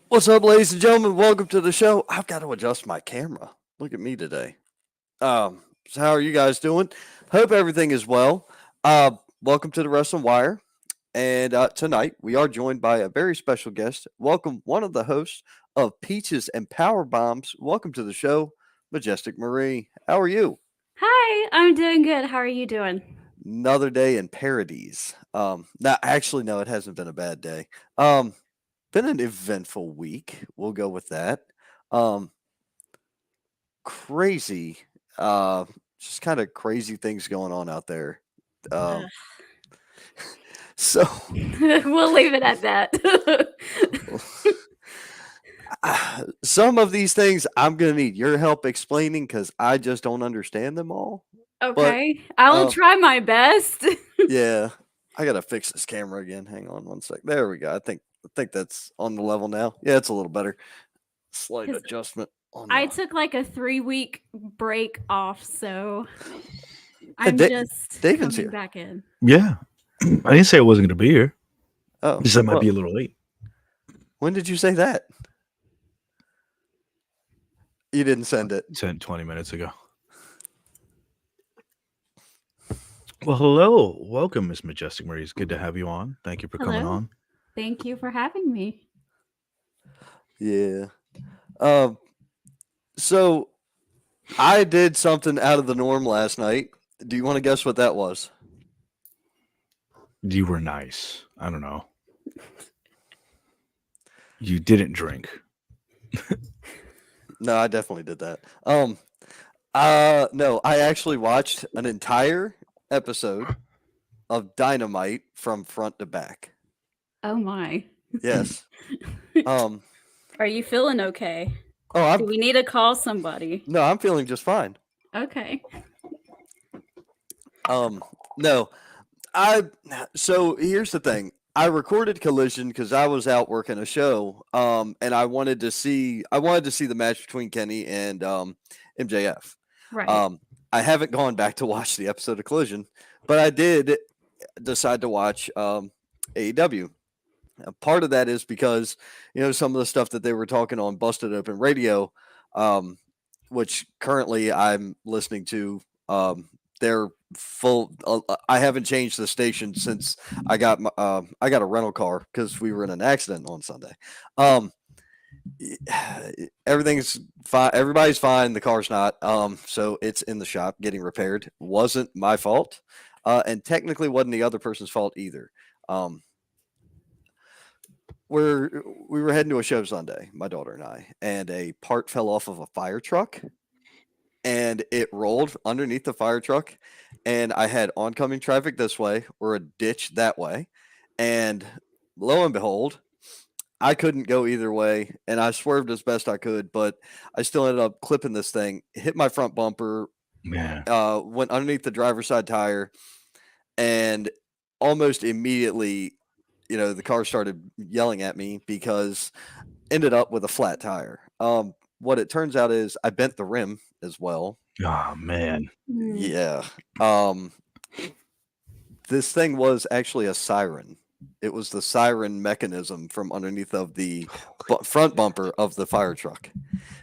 What's up, ladies and gentlemen? Welcome to the show. I've got to adjust my camera. Look at me today. So how are you guys doing? Hope everything is well. Welcome to the Wrestling Wire. And tonight we are joined by a very special guest. Welcome, one of the hosts of Peaches and Power Bombs. Welcome to the show, Majestic Marie. How are you? Hi, I'm doing good. How are you doing? Another day in parodies. Now, actually, no, it hasn't been a bad day. Um, been an eventful week. We'll go with that. Um, crazy, uh, just kind of crazy things going on out there. Um, so We'll leave it at that. some of these things I'm gonna need your help explaining because I just don't understand them all. But Okay, I will um, try my best. yeah, I gotta fix this camera again. Hang on one sec. There we go. I think that's on the level now. Yeah, it's a little better. Slight Because adjustment on I the. took like a 3 week break off, so Yeah, I'm just Davin's coming here. back in. Yeah. I didn't say I wasn't going to be here. Oh Just I might be well. a little late. When did you say that? You didn't send it. 10, 20 minutes ago. Well, hello. Welcome, Miss Majestic Marie. It's good to have you on. Thank you for coming Hello. on. Thank you for having me. Yeah. Um. So I did something out of the norm last night. Do you want to guess what that was? You were nice. I don't know. You didn't drink. No, I definitely did that. No, I actually watched an entire episode of Dynamite from front to back. Oh my. Yes. Um. Are you feeling okay? Oh, Do we need to call somebody? I'm feeling just fine. Okay. Um. No, I. So here's the thing. I recorded Collision because I was out working a show. And I wanted to see. I wanted to see the match between Kenny and MJF. Right. Um. I haven't gone back to watch the episode of Collision, but I did decide to watch AEW. Part of that is because some of the stuff that they were talking on Busted Open Radio, um, which currently I'm listening to. They're full. I haven't changed the station since I got a rental car because we were in an accident on Sunday. Um, everything's fine. Everybody's fine. The car's not. So it's in the shop getting repaired. Wasn't my fault, and technically wasn't the other person's fault either. Um, we were heading to a show Sunday, my daughter and I, and a part fell off of a fire truck and it rolled underneath the fire truck, and I had oncoming traffic this way or a ditch that way, and lo and behold, I couldn't go either way, and I swerved as best I could, but I still ended up clipping this thing, hit my front bumper, Man. went underneath the driver's side tire, and almost immediately, the car started yelling at me because ended up with a flat tire. What it turns out is I bent the rim as well. Oh, man. Hmm. Yeah. Um, this thing was actually a siren. It was the siren mechanism from underneath of the front bumper of the fire truck.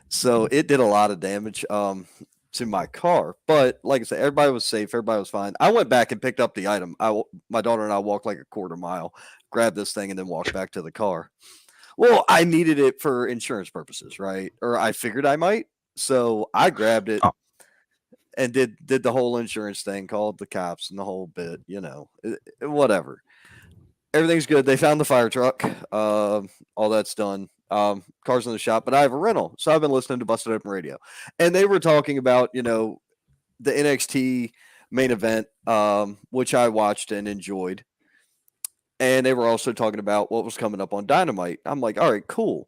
So it did a lot of damage to my car. But like I said, everybody was safe. Everybody was fine. I went back and picked up the item. My daughter and I walked like a quarter mile, grabbed this thing, and then walked back to the car. Well, I needed it for insurance purposes, right? Or I figured I might. So I grabbed it Oh, and did the whole insurance thing, called the cops and the whole bit, whatever. Everything's good. They found the fire truck. All that's done. Cars in the shop, but I have a rental, so I've been listening to Busted Open Radio, and they were talking about the NXT main event, which I watched and enjoyed, and they were also talking about what was coming up on Dynamite. I'm like, all right, cool.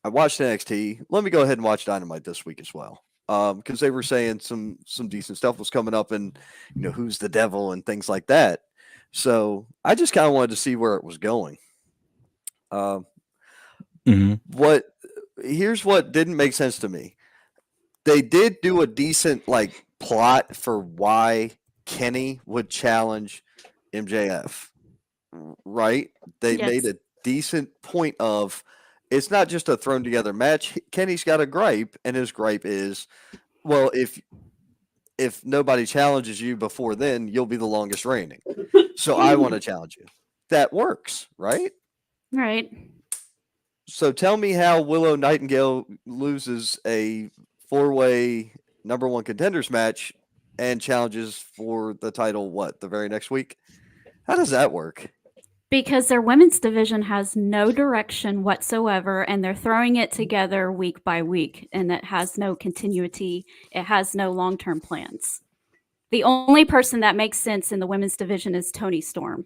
I watched NXT. Let me go ahead and watch Dynamite this week as well. Because they were saying some decent stuff was coming up, and who's the devil and things like that. So I just kind of wanted to see where it was going. Um, mhm. what Here's what didn't make sense to me. They did do a decent plot for why Kenny would challenge MJF, right? They made Yes. a decent point of it's not just a thrown together match. Kenny's got a gripe, and his gripe is, well, if nobody challenges you before then, you'll be the longest reigning. So I want to challenge you. That works, right? Right. So tell me how Willow Nightingale loses a 4-way number one contenders match and challenges for the title, the very next week? How does that work? Because their women's division has no direction whatsoever, and they're throwing it together week by week, and it has no continuity. It has no long-term plans. The only person that makes sense in the women's division is Toni Storm.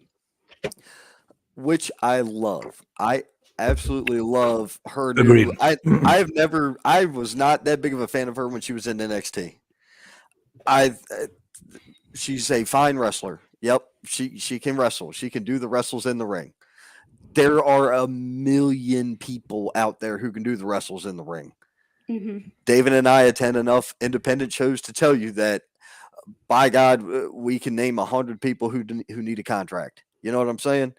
Which I love. I absolutely love her Agreed. new I was not that big of a fan of her when she was in NXT. She's a fine wrestler. Yep, she can wrestle. She can do the wrestles in the ring. There are a million people out there who can do the wrestles in the ring. Mm-hmm. David and I attend enough independent shows to tell you that, by God, we can name 100 people who need a contract. You know what I'm saying?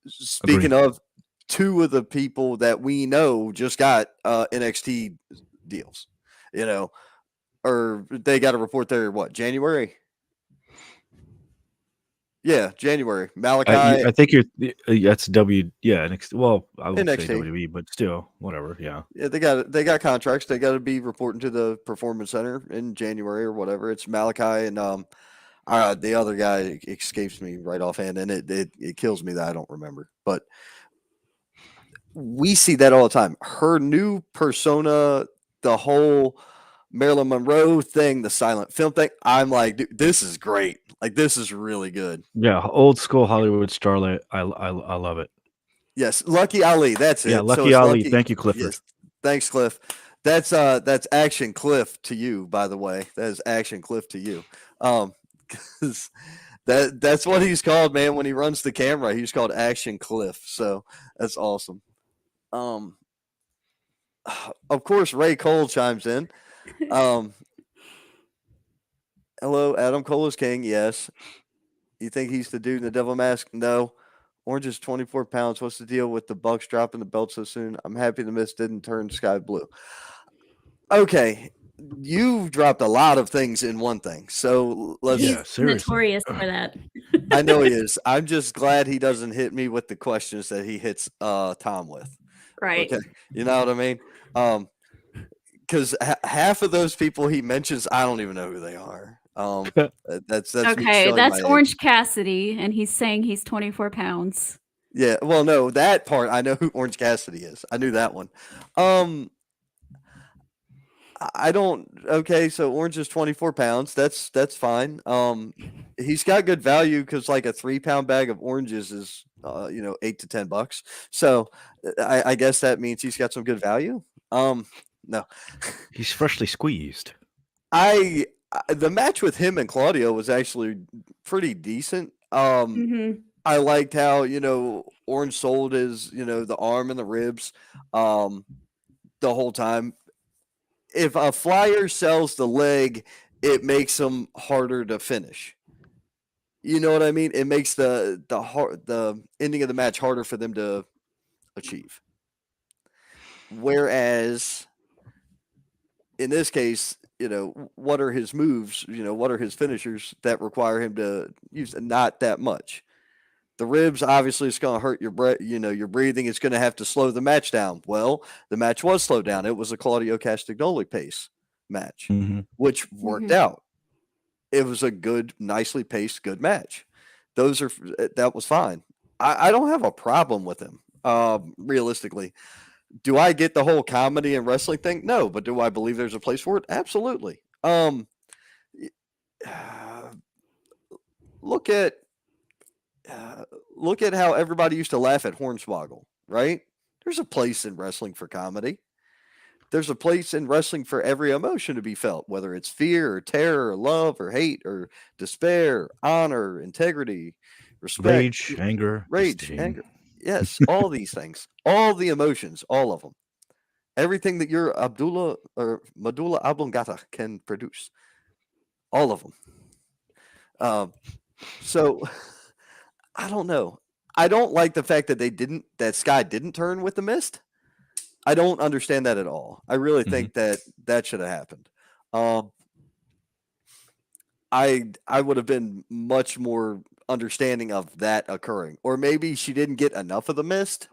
Speaking of, two of the people that we know just got NXT deals, or they got a report there, January? Yeah, January. Malachi. I think that's NXT. Well, I would say NXT. WWE, but still, whatever. Yeah. Yeah, they got contracts. They got to be reporting to the Performance Center in January or whatever. It's Malachi and the other guy escapes me right offhand, and it kills me that I don't remember. But we see that all the time. Her new persona, the whole Marilyn Monroe thing, the silent film thing. I'm like, dude, this is great. Like, this is really good. Yeah, old school Hollywood starlet. I love it. Yes, Lucky Ali. That's it. Yeah, Lucky Ali. Thank you, Clifford. Yes, thanks, Cliff. That's Action Cliff to you, by the way. That is Action Cliff to you. 'Cause that's what he's called, man. When he runs the camera, he's called Action Cliff. So that's awesome. Of course, Ray Cole chimes in. Hello, Adam Cole is king. Yes. You think he's the dude in the devil mask? No. Orange is 24 pounds. What's the deal with the Bucks dropping the belt so soon? I'm happy the Mist didn't turn sky blue. Okay. You've dropped a lot of things in one thing. So let's. Yeah, He's seriously. notorious for that. I know he is. I'm just glad he doesn't hit me with the questions that he hits Tom with. Right. Okay. You know what I mean? Because half of those people he mentions, I don't even know who they are. That's me Okay, showing that's my age. Orange Cassidy, and he's saying he's 24 pounds. Yeah, well, no, that part I know who Orange Cassidy is. I knew that one. I don't. Okay, so Orange is 24 pounds. That's fine. He's got good value because like a 3-pound bag of oranges is $8 to $10. So I guess that means he's got some good value. No, He's freshly squeezed. the match with him and Claudio was actually pretty decent. Mm-hmm. I liked how Orange sold his the arm and the ribs the whole time. If a flyer sells the leg, it makes them harder to finish. You know what I mean? It makes the ending of the match harder for them to achieve. Whereas in this case, what are his moves? What are his finishers that require him to use? Not that much. The ribs, obviously, it's going to hurt your breath. Your breathing. It's going to have to slow the match down. Well, the match was slowed down. It was a Claudio Castagnoli pace match, which worked out. It was a good, nicely paced, good match. That was fine. I don't have a problem with him. Realistically, do I get the whole comedy and wrestling thing? No, but do I believe there's a place for it? Absolutely. Look at how everybody used to laugh at Hornswoggle, right? There's a place in wrestling for comedy. There's a place in wrestling for every emotion to be felt, whether it's fear or terror or love or hate or despair, honor, integrity, respect, Rage, anger, rage, disdain. anger. Yes, all these things, all the emotions, all of them. Everything that your Abdullah or medulla oblongata can produce. All of them. So I don't know. I don't like the fact that that Sky didn't turn with the Mist. I don't understand that at all. I really Mhm. think that should have happened. Um, I would have been much more understanding of that occurring, or maybe she didn't get enough of the mist,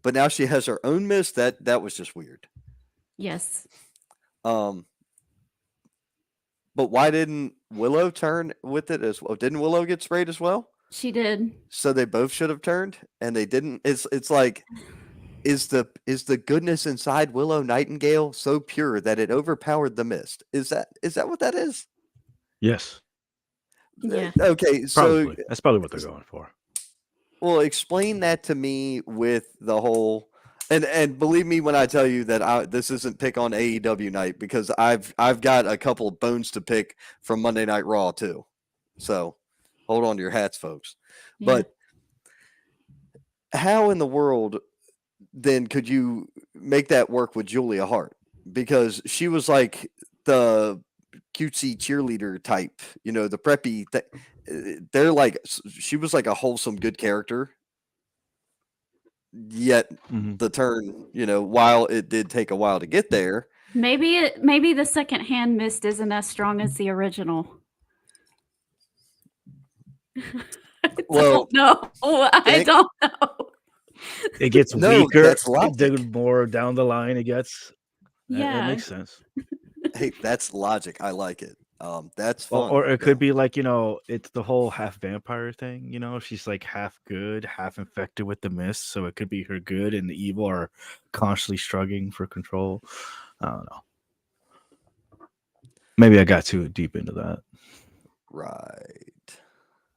but now she has her own mist. That was just weird. Yes. Um, but why didn't Willow turn with it as well? Didn't Willow get sprayed as well? She did. So they both should have turned, and they didn't. It's like is the goodness inside Willow Nightingale so pure that it overpowered the mist? Is that what that is? Yes, Yeah. Okay, so probably. That's probably what they're going for. well, explain that to me with the whole and believe me when I tell you that this isn't pick on AEW night because I've got a couple of bones to pick from Monday Night Raw too. So hold on to your hats, folks. Yeah. But how in the world then could you make that work with Julia Hart? Because she was like the cutesy cheerleader type, the preppy. They're like she was like a wholesome, good character. Yet Mhm. the turn, while it did take a while to get there, Maybe the secondhand mist isn't as strong as the original. I well, don't know. I thank don't know. It gets no, weaker that's the logic. more down the line it gets. That Yeah. makes sense. Hey, that's logic. I like it. That's Or, fun. or it could Yeah. be like, it's the whole half vampire thing, she's like half good, half infected with the mist. So it could be her good and the evil are constantly struggling for control. I don't know. Maybe I got too deep into that. Right.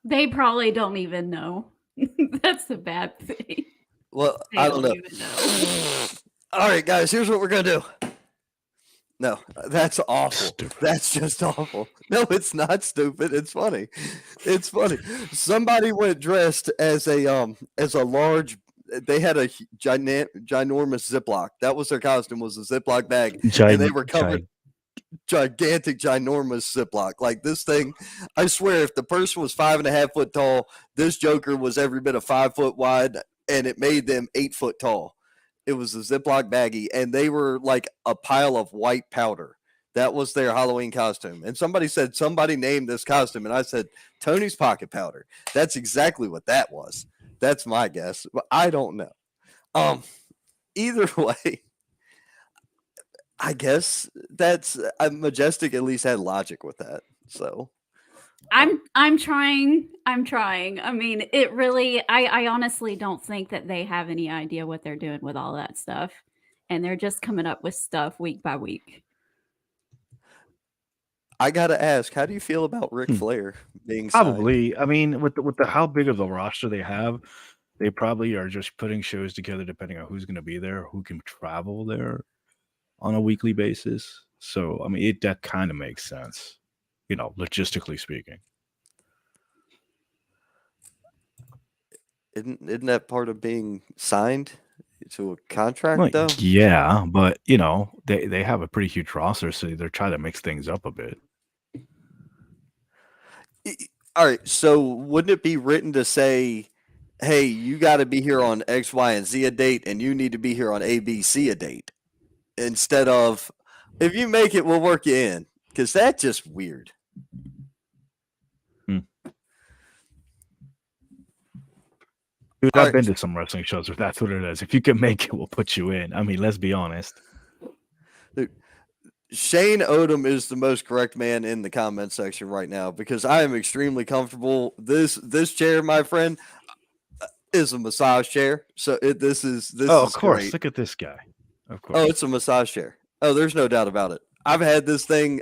They probably don't even know. That's the bad thing. Well, They I don't don't know. even know. All right, guys, here's what we're going to do. No, that's awful. Stupid. That's just awful. No, it's not stupid. It's funny. It's funny. Somebody went dressed as a large. They had a ginormous Ziploc. That was their costume. Was a Ziploc bag, and they were covered gigantic, ginormous Ziploc. Like this thing, I swear, if the person was 5.5 foot tall, this Joker was every bit of 5 foot wide, and it made them 8 foot tall. It was a Ziploc baggie, and they were like a pile of white powder. That was their Halloween costume. And somebody said somebody named this costume, and I said Tony's pocket powder. That's exactly what that was. That's my guess, but I don't know. Either way, I guess that's Majestic at least had logic with that. So I'm trying. I'm trying. I mean, it really I honestly don't think that they have any idea what they're doing with all that stuff. And they're just coming up with stuff week by week. I gotta ask, how do you feel about Ric Hmm. Flair being signed? Probably. I mean, with the how big of the roster they have, they probably are just putting shows together depending on who's going to be there, who can travel there on a weekly basis. So, I mean, that kind of makes sense, logistically speaking. Isn't that part of being signed to a contract Like, though? yeah, but they have a pretty huge roster, so they're trying to mix things up a bit. All right, so wouldn't it be written to say, hey, you got to be here on X, Y, and Z a date, and you need to be here on A, B, C a date, instead of if you make it, we'll work you in, because that's just weird. Dude, All I've right, been to some wrestling shows where that's what it is. If you can make it, we'll put you in. I mean, let's be honest. dude, Shane Odom is the most correct man in the comment section right now because I am extremely comfortable. This chair, my friend, is a massage chair. So this is Oh, of course. great. Look at this guy. Of Oh, course. it's a massage chair. Oh, there's no doubt about it. I've had this thing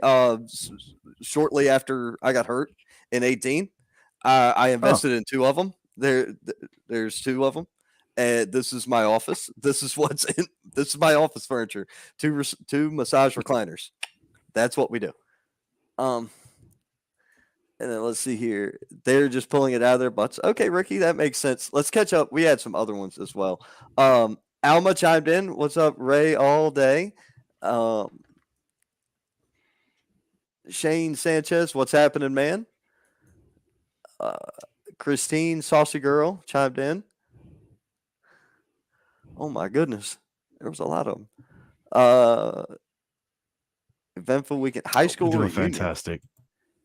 shortly after I got hurt in 18. I Oh, invested in two of them. There's two of them. And this is my office. This is what's in. This is my office furniture. Two massage recliners. That's what we do. And then let's see here. They're just pulling it out of their butts. Okay, Ricky, that makes sense. Let's catch up. We had some other ones as well. Alma chimed in. What's up, Ray? All day. Shane Sanchez. What's happening, man? Christine Saucy Girl chimed in. Oh my goodness. There was a lot of them. Eventful weekend. High school Doing reunion. fantastic.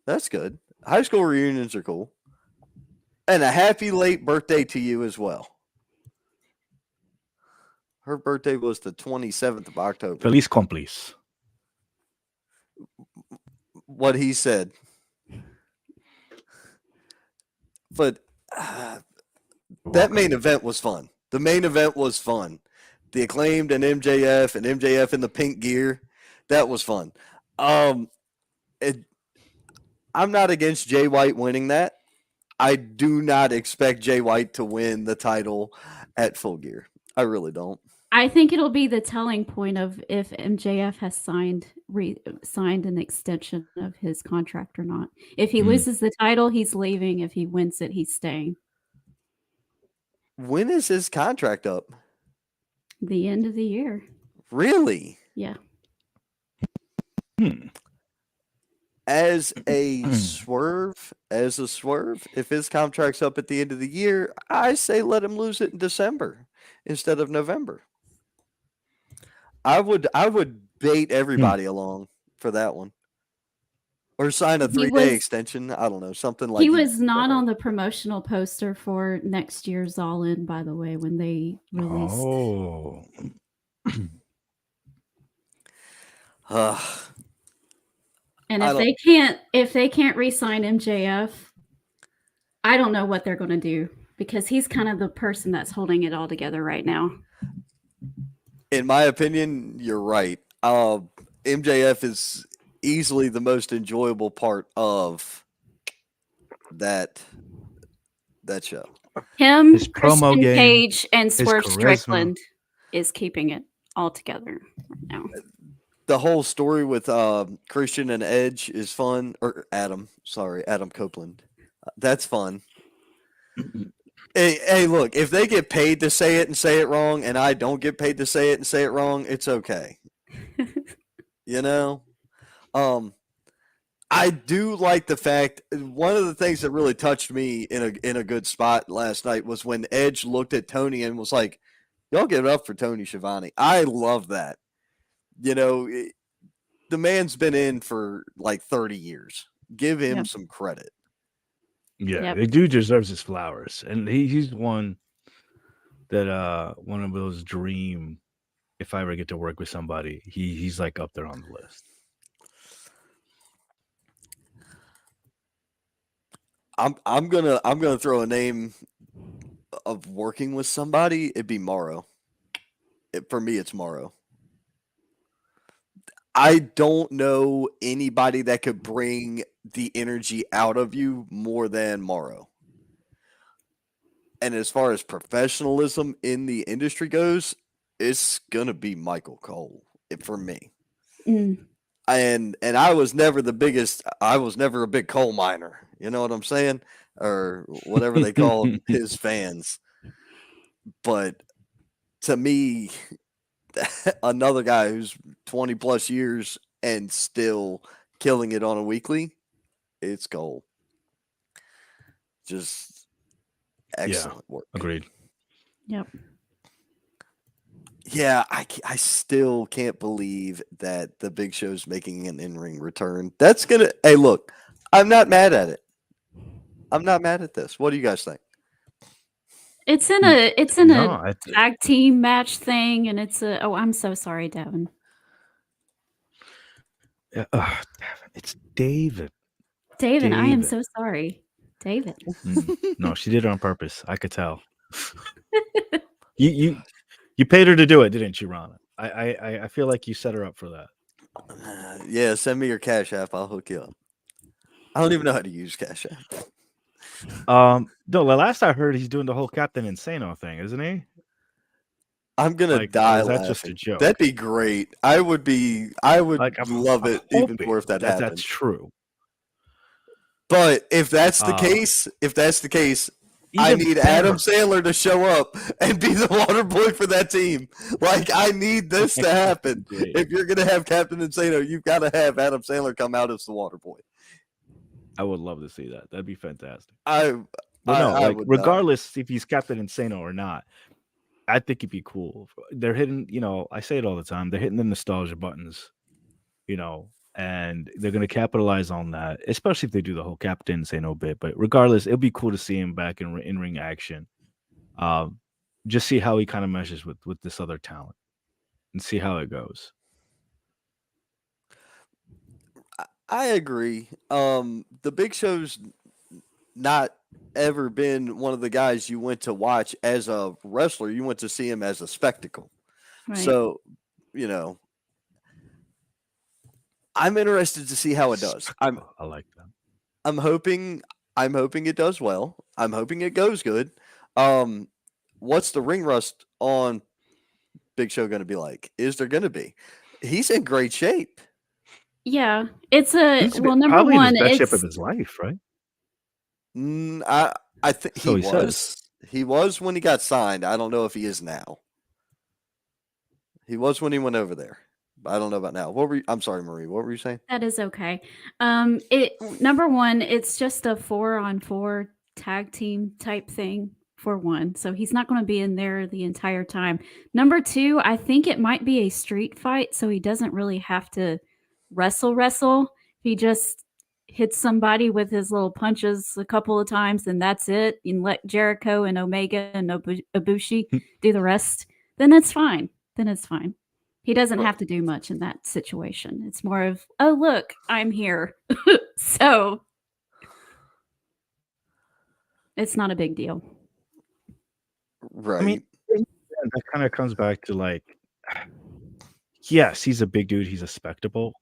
That's good. High school reunions are cool. And a happy late birthday to you as well. Her birthday was the 27th of October. Feliz cumplis. What he said. But that main event was fun. The main event was fun. The Acclaimed and MJF in the pink gear. That was fun. I'm not against Jay White winning that. I do not expect Jay White to win the title at Full Gear. I really don't. I think it'll be the telling point of if MJF has signed an extension of his contract or not. If he loses the title, he's leaving. If he wins it, he's staying. When is his contract up? The end of the year. Really? Yeah. As a swerve, if his contract's up at the end of the year, I say let him lose it in December instead of November. I would bait everybody along for that one. Or sign a 3-day extension. I don't know, something like he was not on the promotional poster for next year's All In, by the way, when they released. Oh. And if they can't re-sign MJF, I don't know what they're going to do, because he's kind of the person that's holding it all together right now. In my opinion, you're right. MJF is easily the most enjoyable part of that show. Him, His promo Christian game, Cage, and his Swerve charisma. Strickland is keeping it all together right now. The whole story with Christian and Edge is fun. Or Adam Copeland. That's fun. Hey, look, if they get paid to say it and say it wrong, and I don't get paid to say it and say it wrong, it's okay. You know? I do like the fact, one of the things that really touched me in a good spot last night was when Edge looked at Tony and was like, y'all give it up for Tony Schiavone. I love that. You know, the man's been in for like 30 years. Give him some credit. Yeah, the dude deserves his flowers. And he's one that one of those dream, if I ever get to work with somebody, he's like up there on the list. I'm gonna throw a name of working with somebody. It'd be Morrow. For me, it's Morrow. I don't know anybody that could bring the energy out of you more than Morrow. And as far as professionalism in the industry goes, it's gonna be Michael Cole for me. And I was never the biggest. I was never a big coal miner. You know what I'm saying, or whatever they call his fans. But to me, another guy who's 20 plus years and still killing it on a weekly, it's Cole. Just excellent work. Agreed. Yep. Yeah, I still can't believe that the Big Show's making an in-ring return. That's gonna. Hey, look, I'm not mad at it. I'm not mad at this. What do you guys think? It's in a tag team match thing, and it's a. Oh, I'm so sorry, Davin. Davin, it's David. David, I am so sorry, David. No, she did it on purpose. I could tell. You paid her to do it, didn't you, Ron? I feel like you set her up for that. Yeah, send me your Cash App. I'll hook you up. I don't even know how to use Cash App. No, the last I heard, he's doing the whole Captain Insano thing, isn't he? I'm gonna die. That's just a joke. That'd be great. I would love it even more if that happened. That's true. But if that's the case, I need Adam Sandler to show up and be the water boy for that team. Like, I need this to happen. If you're going to have Captain Insano, you've got to have Adam Sandler come out as the water boy. I would love to see that. That'd be fantastic. Regardless if he's Captain Insano or not, I think it'd be cool. They're hitting, I say it all the time. They're hitting the nostalgia buttons, and they're going to capitalize on that, especially if they do the whole captain say no bit. But regardless, it'll be cool to see him back in ring action. Just see how he kind of meshes with this other talent and see how it goes. I agree. The Big Show's not ever been one of the guys you went to watch as a wrestler. You went to see him as a spectacle. Right. So, I'm interested to see how it does. I like that. I'm hoping it does well. I'm hoping it goes good. What's the ring rust on Big Show going to be like? Is there going to be? He's in great shape. Yeah, it's number probably in one, his best shape it's of his life, right? I think So he he was. says. He was when he got signed. I don't know if he is now. He was when he went over there. I don't know about now. I'm sorry, Marie. What were you saying? that is okay. Number one, it's just a 4-on-4 tag team type thing for one, so he's not going to be in there the entire time. Number two, I think it might be a street fight, so he doesn't really have to wrestle. He just hits somebody with his little punches a couple of times, and that's it. And let Jericho and Omega and Ibushi do the rest. Then it's fine. He doesn't have to do much in that situation. It's more of, oh, look, I'm here. So it's not a big deal. Right. I mean, that kind of comes back to yes, he's a big dude. He's a spectacle,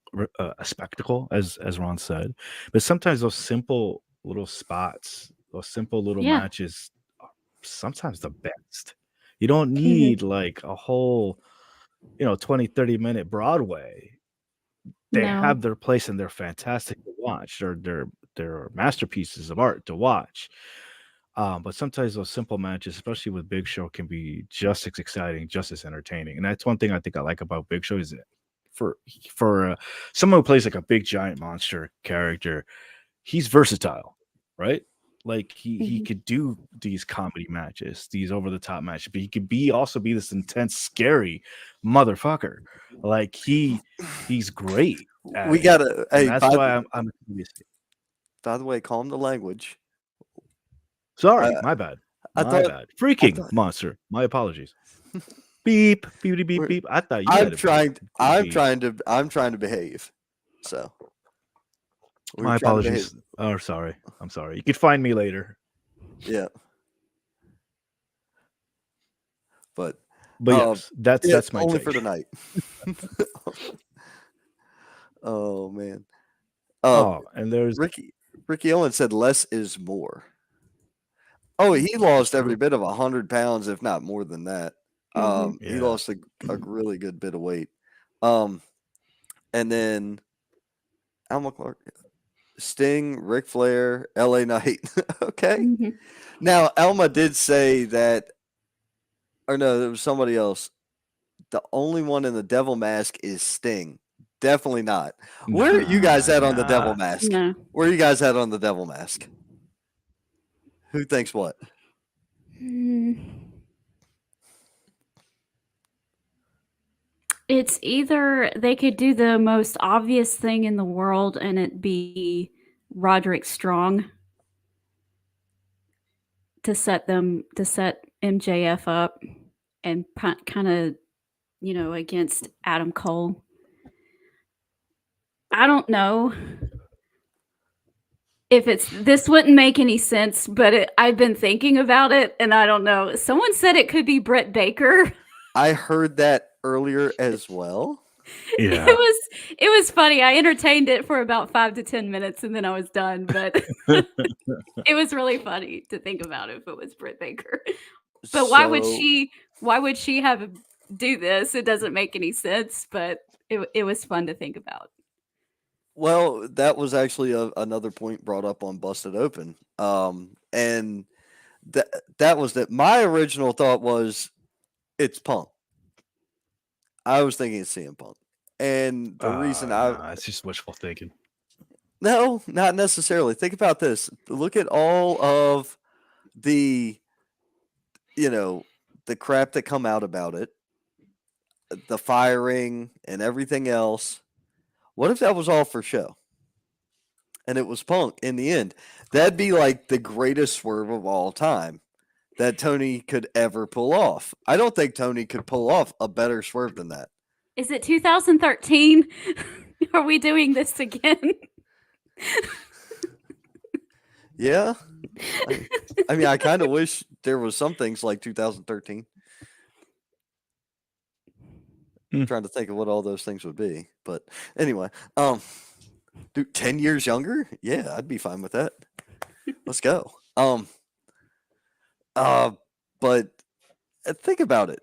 as Ron said. But sometimes those simple little spots, those simple little matches, are sometimes the best. You don't need like a whole, 20, 30-minute Broadway. They have their place and they're fantastic to watch. They're masterpieces of art to watch. But sometimes those simple matches, especially with Big Show, can be just as exciting, just as entertaining. And that's one thing I think I like about Big Show is that for someone who plays like a big giant monster character, he's versatile, right? Like he could do these comedy matches, these over the top matches, but he could also be this intense, scary motherfucker. Like he's great. We gotta. Hey, that's why I'm. By the way, calm the language. Sorry, my bad. Bad. Freaking monster. My apologies. Beep, beep, beep, beep. I thought you. I'm trying to behave. So. My apologies. Oh, sorry. I'm sorry. You can find me later. Yeah. But yes, that's my only take. for tonight. Oh man. And there's Ricky Owens said less is more. Oh, he lost every bit of 100 pounds, if not more than that. He lost a really good bit of weight. And then Alma Clark, Sting, Ric Flair, LA Knight. Okay. Mm-hmm. Now, Alma did say that, or no, there was somebody else. The only one in the devil mask is Sting. Definitely not. Where are you guys at on the devil mask? No. Where are you guys at on the devil mask? Who thinks what? It's either they could do the most obvious thing in the world and it be Roderick Strong to set MJF up and kind of, against Adam Cole. I don't know if this wouldn't make any sense, but I've been thinking about it and I don't know. Someone said it could be Britt Baker. I heard that earlier as well. Yeah. It was funny. I entertained it for about 5 to 10 minutes and then I was done, but it was really funny to think about if it was Britt Baker. But why would she have do this? It doesn't make any sense, but it was fun to think about. Well, that was actually another point brought up on Busted Open. And that was that. My original thought was it's Punk. I was thinking it's CM Punk. And the reason it's just wishful thinking. No, not necessarily. Think about this. Look at all of the the crap that come out about it, the firing and everything else, what if that was all for show? And it was Punk in the end. That'd be like the greatest swerve of all time that Tony could ever pull off. I don't think Tony could pull off a better swerve than that. Is it 2013? Are we doing this again? Yeah. I mean, I kind of wish there was some things like 2013. I'm trying to think of what all those things would be. But anyway, dude, 10 years younger? Yeah, I'd be fine with that. Let's go. But think about it.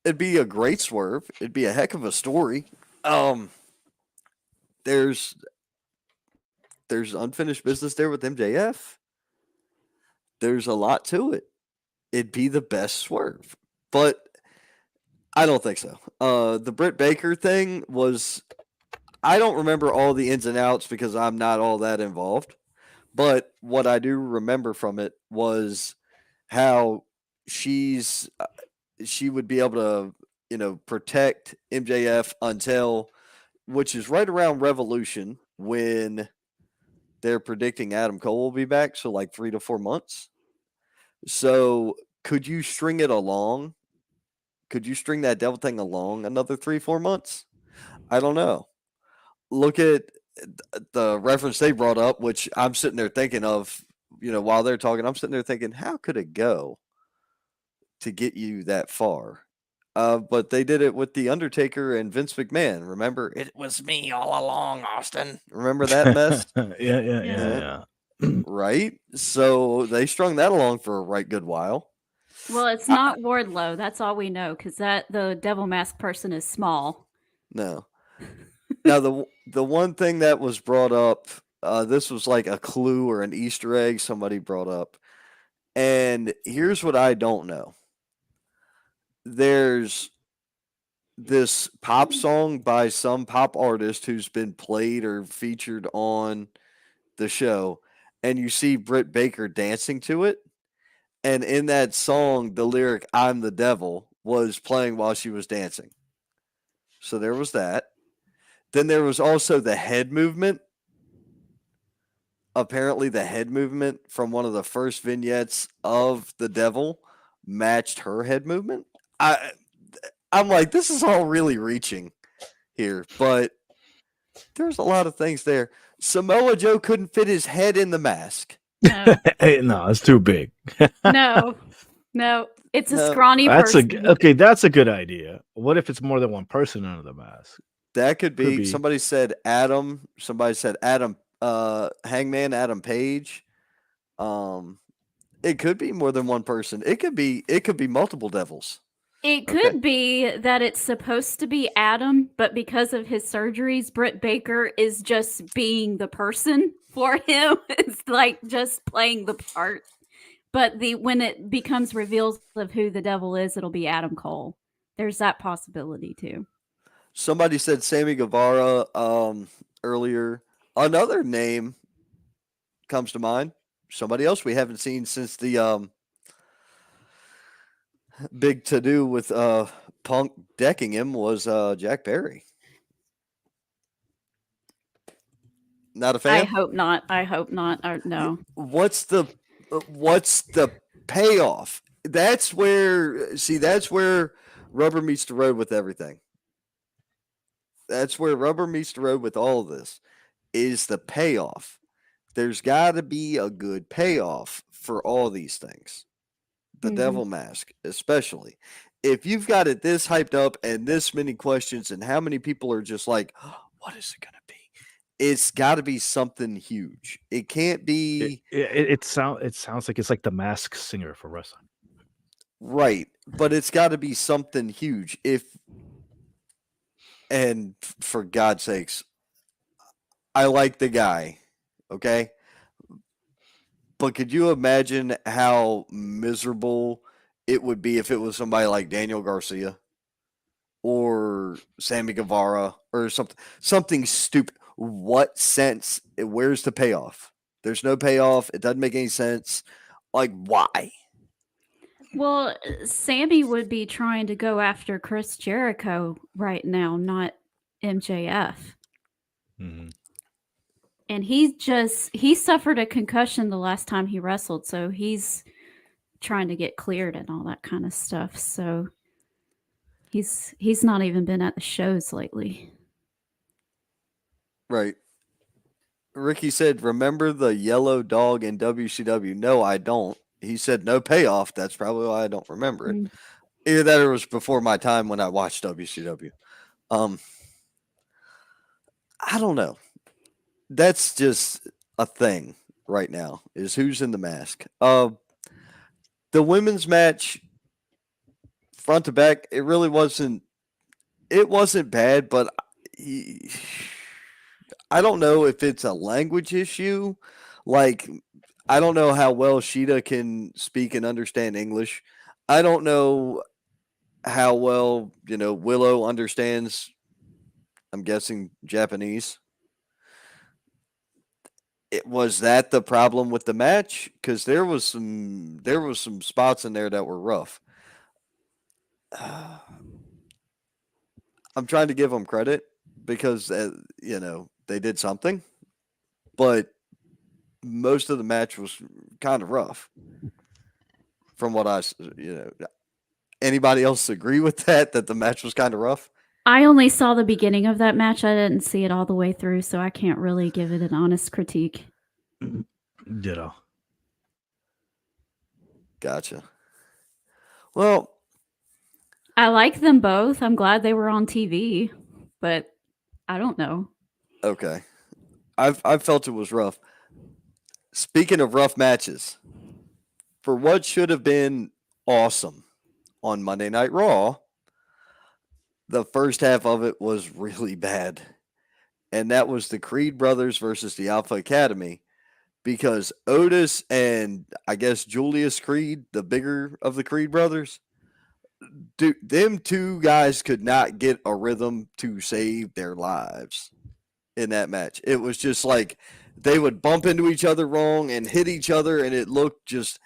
It'd be a great swerve. It'd be a heck of a story. There's unfinished business there with MJF. There's a lot to it. It'd be the best swerve. But I don't think so. The Britt Baker thing was, I don't remember all the ins and outs because I'm not all that involved. But what I do remember from it was how she would be able to, protect MJF until, which is right around Revolution when they're predicting Adam Cole will be back. So like 3 to 4 months. So could you string it along? Could you string that devil thing along another 3-4 months? I don't know. Look at the reference they brought up, which I'm sitting there thinking of, while they're talking, I'm sitting there thinking, how could it go to get you that far? But they did it with The Undertaker and Vince McMahon. Remember, it was me all along, Austin. Remember that mess? Yeah. Right? So they strung that along for a right good while. Well, it's not Wardlow. That's all we know, because the devil mask person is small. No. Now, the one thing that was brought up, this was like a clue or an Easter egg somebody brought up. And here's what I don't know. There's this pop song by some pop artist who's been played or featured on the show, and you see Britt Baker dancing to it. And in that song, the lyric, "I'm the devil," was playing while she was dancing. So there was that. Then there was also the head movement. Apparently, the head movement from one of the first vignettes of the devil matched her head movement. I'm like, this is all really reaching here, but there's a lot of things there. Samoa Joe couldn't fit his head in the mask. No, No, it's too big. no, it's a No. scrawny person. That's a good idea. What if it's more than one person under the mask? That could be. Could be. Somebody said Adam. Somebody said Adam. Hangman Adam Page. It could be more than one person. It could be multiple devils. It could be that it's supposed to be Adam, but because of his surgeries, Britt Baker is just being the person for him. It's like just playing the part. But when it becomes reveals of who the devil is, it'll be Adam Cole. There's that possibility too. Somebody said Sammy Guevara earlier. Another name comes to mind. Somebody else we haven't seen since the big to-do with Punk decking him was Jack Perry. Not a fan? I hope not. Or, no. What's the payoff? That's where rubber meets the road with everything. That's where rubber meets the road with all of this, is the payoff. There's got to be a good payoff for all these things. The devil mask, especially. If you've got it this hyped up and this many questions and how many people are just like, oh, what is it going to be? It's got to be something huge. It can't be. It sounds like it's like the Masked Singer for wrestling. Right. But it's got to be something huge. And for God's sakes, I like the guy. Okay. But could you imagine how miserable it would be if it was somebody like Daniel Garcia or Sammy Guevara or something stupid? What sense? Where's the payoff? There's no payoff. It doesn't make any sense. Like, why? Well, Sammy would be trying to go after Chris Jericho right now, not MJF. Mm-hmm. And he suffered a concussion the last time he wrestled, so he's trying to get cleared and all that kind of stuff. So he's not even been at the shows lately. Right. Ricky said, "Remember the yellow dog in WCW?" No, I don't. He said, "No payoff." That's probably why I don't remember it. Mm. Either that or it was before my time when I watched WCW. I don't know. That's just a thing right now. Is who's in the mask? The women's match, front to back, it really wasn't. It wasn't bad, but I don't know if it's a language issue. Like, I don't know how well Sheeta can speak and understand English. I don't know how well, Willow understands, I'm guessing, Japanese. It was that the problem with the match? Because there was some spots in there that were rough. I'm trying to give them credit because they did something, but most of the match was kind of rough. From what anybody else agree with that? That the match was kind of rough? I only saw the beginning of that match. I didn't see it all the way through, so I can't really give it an honest critique. Ditto. Gotcha. Well, I like them both. I'm glad they were on TV, but I don't know. okay. I've felt it was rough. Speaking of rough matches, for what should have been awesome on Monday Night Raw, the first half of it was really bad. And that was the Creed brothers versus the Alpha Academy, because Otis and I guess Julius Creed, the bigger of the Creed brothers, them two guys could not get a rhythm to save their lives in that match. It was just like they would bump into each other wrong and hit each other, and it looked just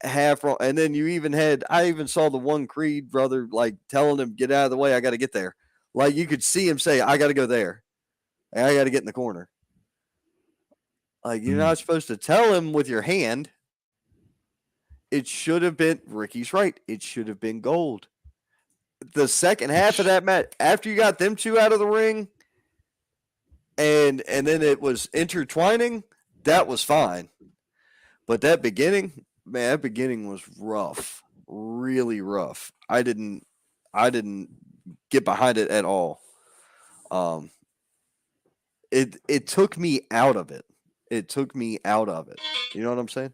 half wrong. And then I even saw the one Creed brother like telling him, "Get out of the way, I got to get there." Like you could see him say, "I got to go there. I got to get in the corner." Like you're not supposed to tell him with your hand. It should have been, Ricky's right. It should have been gold. The second half of that match, after you got them two out of the ring, and then it was intertwining, that was fine. But that beginning, man, that beginning was rough, really rough. I didn't get behind it at all. It took me out of it. It took me out of it. You know what I'm saying?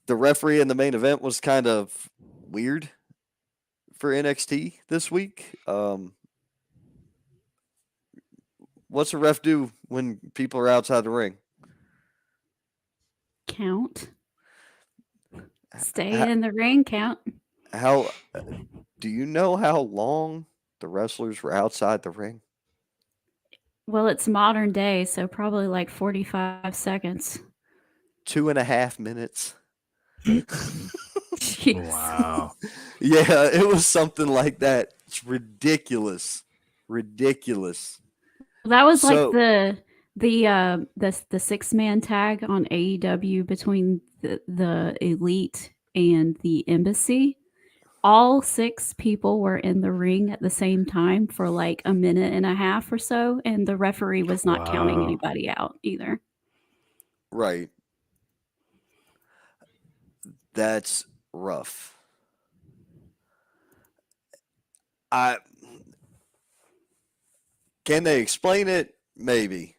The referee in the main event was kind of weird for NXT this week. What's a ref do when people are outside the ring? Count. Stay in the ring, count. How do you know how long the wrestlers were outside the ring? Well, it's modern day, so probably like 45 seconds. 2.5 minutes. Jeez. Wow. Yeah, it was something like that. It's ridiculous. Ridiculous. That was So- like the 6-man tag on AEW between the Elite and the Embassy. All 6 people were in the ring at the same time for like a minute and a half or so, and the referee was not counting Wow. anybody out either. Right. That's rough. Can they explain it? Maybe.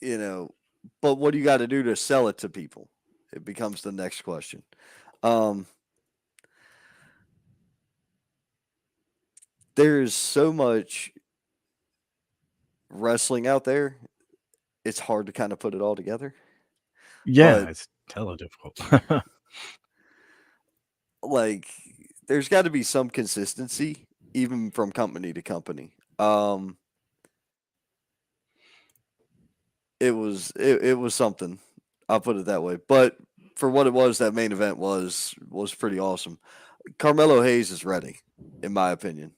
But what do you got to do to sell it to people? It becomes the next question. There's so much wrestling out there. It's hard to kind of put it all together. Yeah, But- it's hella difficult. Like, there's got to be some consistency, even from company to company. It was something. I'll put it that way. But for what it was, that main event was pretty awesome. Carmelo Hayes is ready, in my opinion.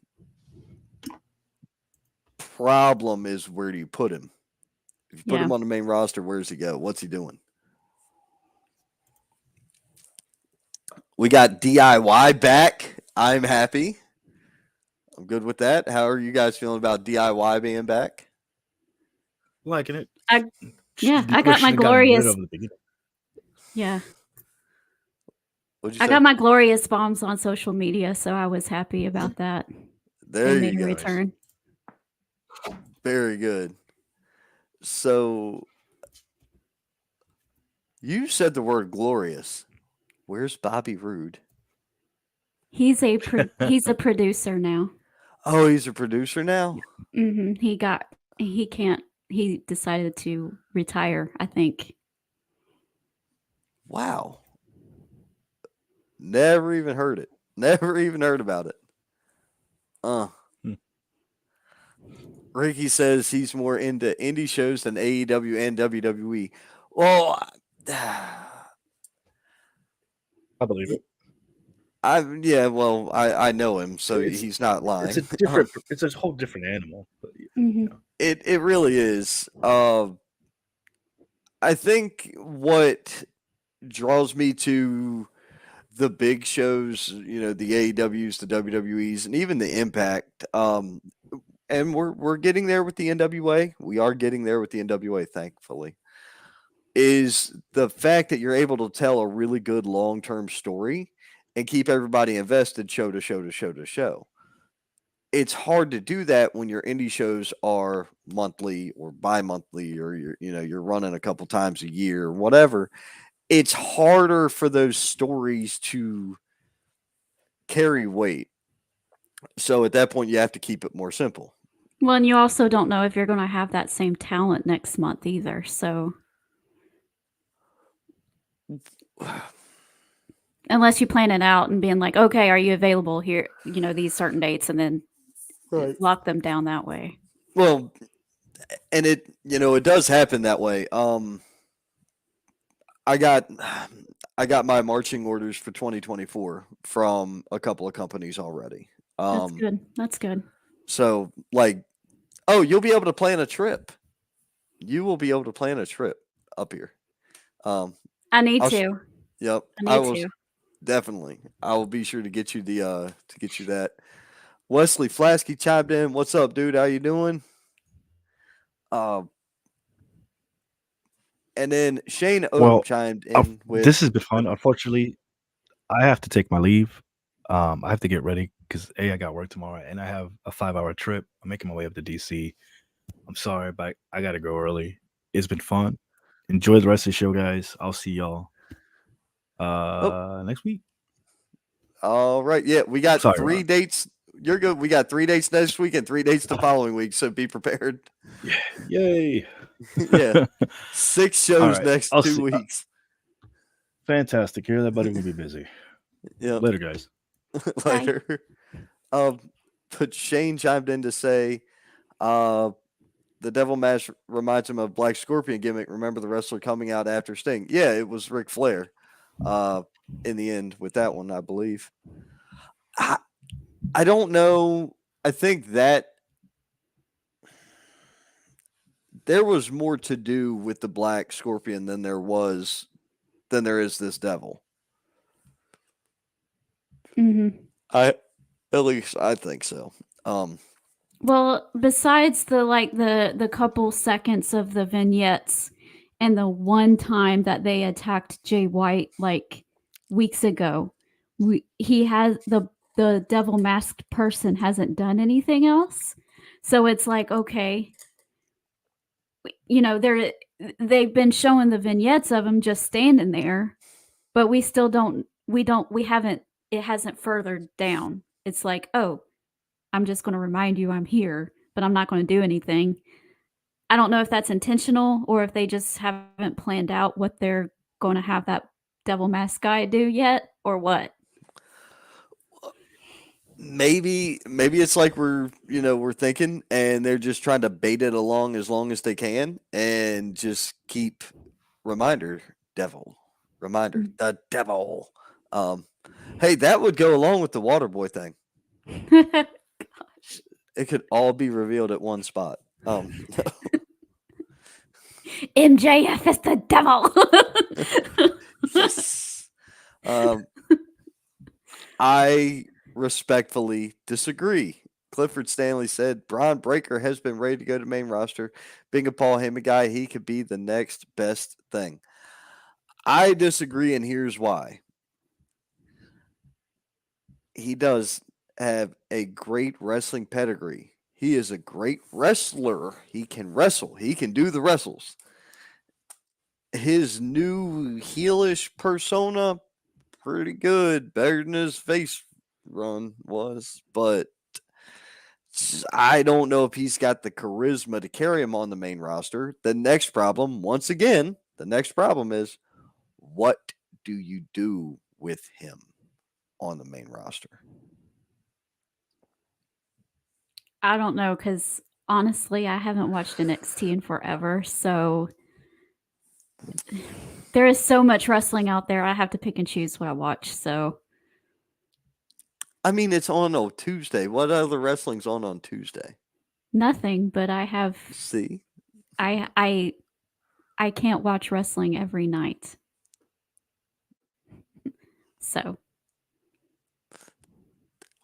Problem is, where do you put him? If you put Yeah. him on the main roster, where's he go? What's he doing? We got DIY back. I'm happy. I'm good with that. How are you guys feeling about DIY being back? Liking it. I They got my should've gotten rid glorious. of the beginning. Yeah. What'd you I say? got my glorious bombs on social media, so I was happy about that. There They you made a go. return. Very good. So you said the word glorious. Where's Bobby Roode? He's a producer now. Oh, he's a producer now? He decided to retire, I think. Wow. Never even heard it. Never even heard about it. Hmm. Ricky says he's more into indie shows than AEW and WWE. Well, I believe it. I know him, so he's not lying. It's a different. It's a whole different animal. But, It really is. I think what draws me to the big shows, the AEWs, the WWEs, and even the Impact. And we're getting there with the NWA. We are getting there with the NWA, thankfully. Is the fact that you're able to tell a really good long-term story and keep everybody invested show to show to show to show. It's hard to do that when your indie shows are monthly or bi-monthly, or you're running a couple times a year or whatever. It's harder for those stories to carry weight. So at that point, you have to keep it more simple. Well, and you also don't know if you're going to have that same talent next month either. So unless you plan it out and being like, okay, are you available here? These certain dates, and then lock them down that way. Well, and it does happen that way. I got my marching orders for 2024 from a couple of companies already. That's good. That's good. So you'll be able to plan a trip. You will be able to plan a trip up here. I need to. Yep. I need to. Definitely. I will be sure to get you that. Wesley Flasky chimed in. What's up, dude? How you doing? And then Shane Odom chimed in with. This has been fun. Unfortunately, I have to take my leave. I have to get ready because I got work tomorrow, and I have a 5-hour trip. I'm making my way up to DC. I'm sorry, but I got to go early. It's been fun. Enjoy the rest of the show, guys. I'll see y'all next week. All right. Yeah, we got 3 Ron. dates. You're good. We got 3 dates next week and 3 dates the following week, so be prepared. Yeah. Yay. Yeah. 6 shows next I'll 2 weeks. Fantastic. Hear that, buddy? We'll be busy. Yeah. Later, guys. Later. But Shane chimed in to say, the Devil Mask reminds him of Black Scorpion gimmick. Remember the wrestler coming out after Sting? Yeah, it was Ric Flair. In the end with that one, I believe. I don't know. I think that there was more to do with the Black Scorpion than there is this devil. Mm-hmm. At least I think so. Well, besides the couple seconds of the vignettes and the one time that they attacked Jay White weeks ago, he has the devil masked person hasn't done anything else. So it's like, okay, they've been showing the vignettes of him just standing there, but we haven't, it hasn't furthered down. It's like, oh, I'm just going to remind you I'm here, but I'm not going to do anything. I don't know if that's intentional or if they just haven't planned out what they're going to have that devil mask guy do yet, or what. Maybe it's like we're thinking, and they're just trying to bait it along as long as they can and just keep reminder devil. Reminder, the devil. Hey, that would go along with the water boy thing. It could all be revealed at one spot. MJF is the devil. Yes. I respectfully disagree. Clifford Stanley said Braun Breaker has been ready to go to main roster. Being a Paul Heyman guy, he could be the next best thing. I disagree, and here's why. He does have a great wrestling pedigree. He is a great wrestler. He can wrestle. He can do the wrestles. His new heelish persona, pretty good. Better than his face run was. But I don't know if he's got the charisma to carry him on the main roster. The next problem, once again, is what do you do with him on the main roster? I don't know, because honestly, I haven't watched NXT in forever. So there is so much wrestling out there. I have to pick and choose what I watch. So I mean, it's on a Tuesday. What other wrestling's on Tuesday? nothing, but I have See? I can't watch wrestling every night. So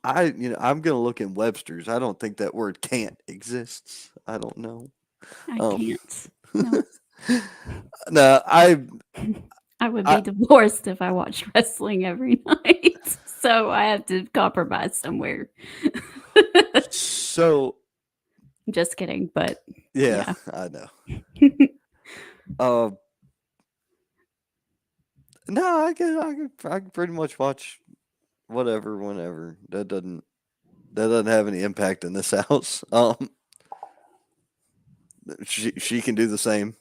I'm gonna look in Webster's. I don't think that word can't exists. I don't know. I Um, can't. No. No, I would be divorced if I watched wrestling every night. So I have to compromise somewhere. so Just kidding, but yeah. I know. No, I can pretty much watch whatever, whenever. That doesn't have any impact in this house. She can do the same.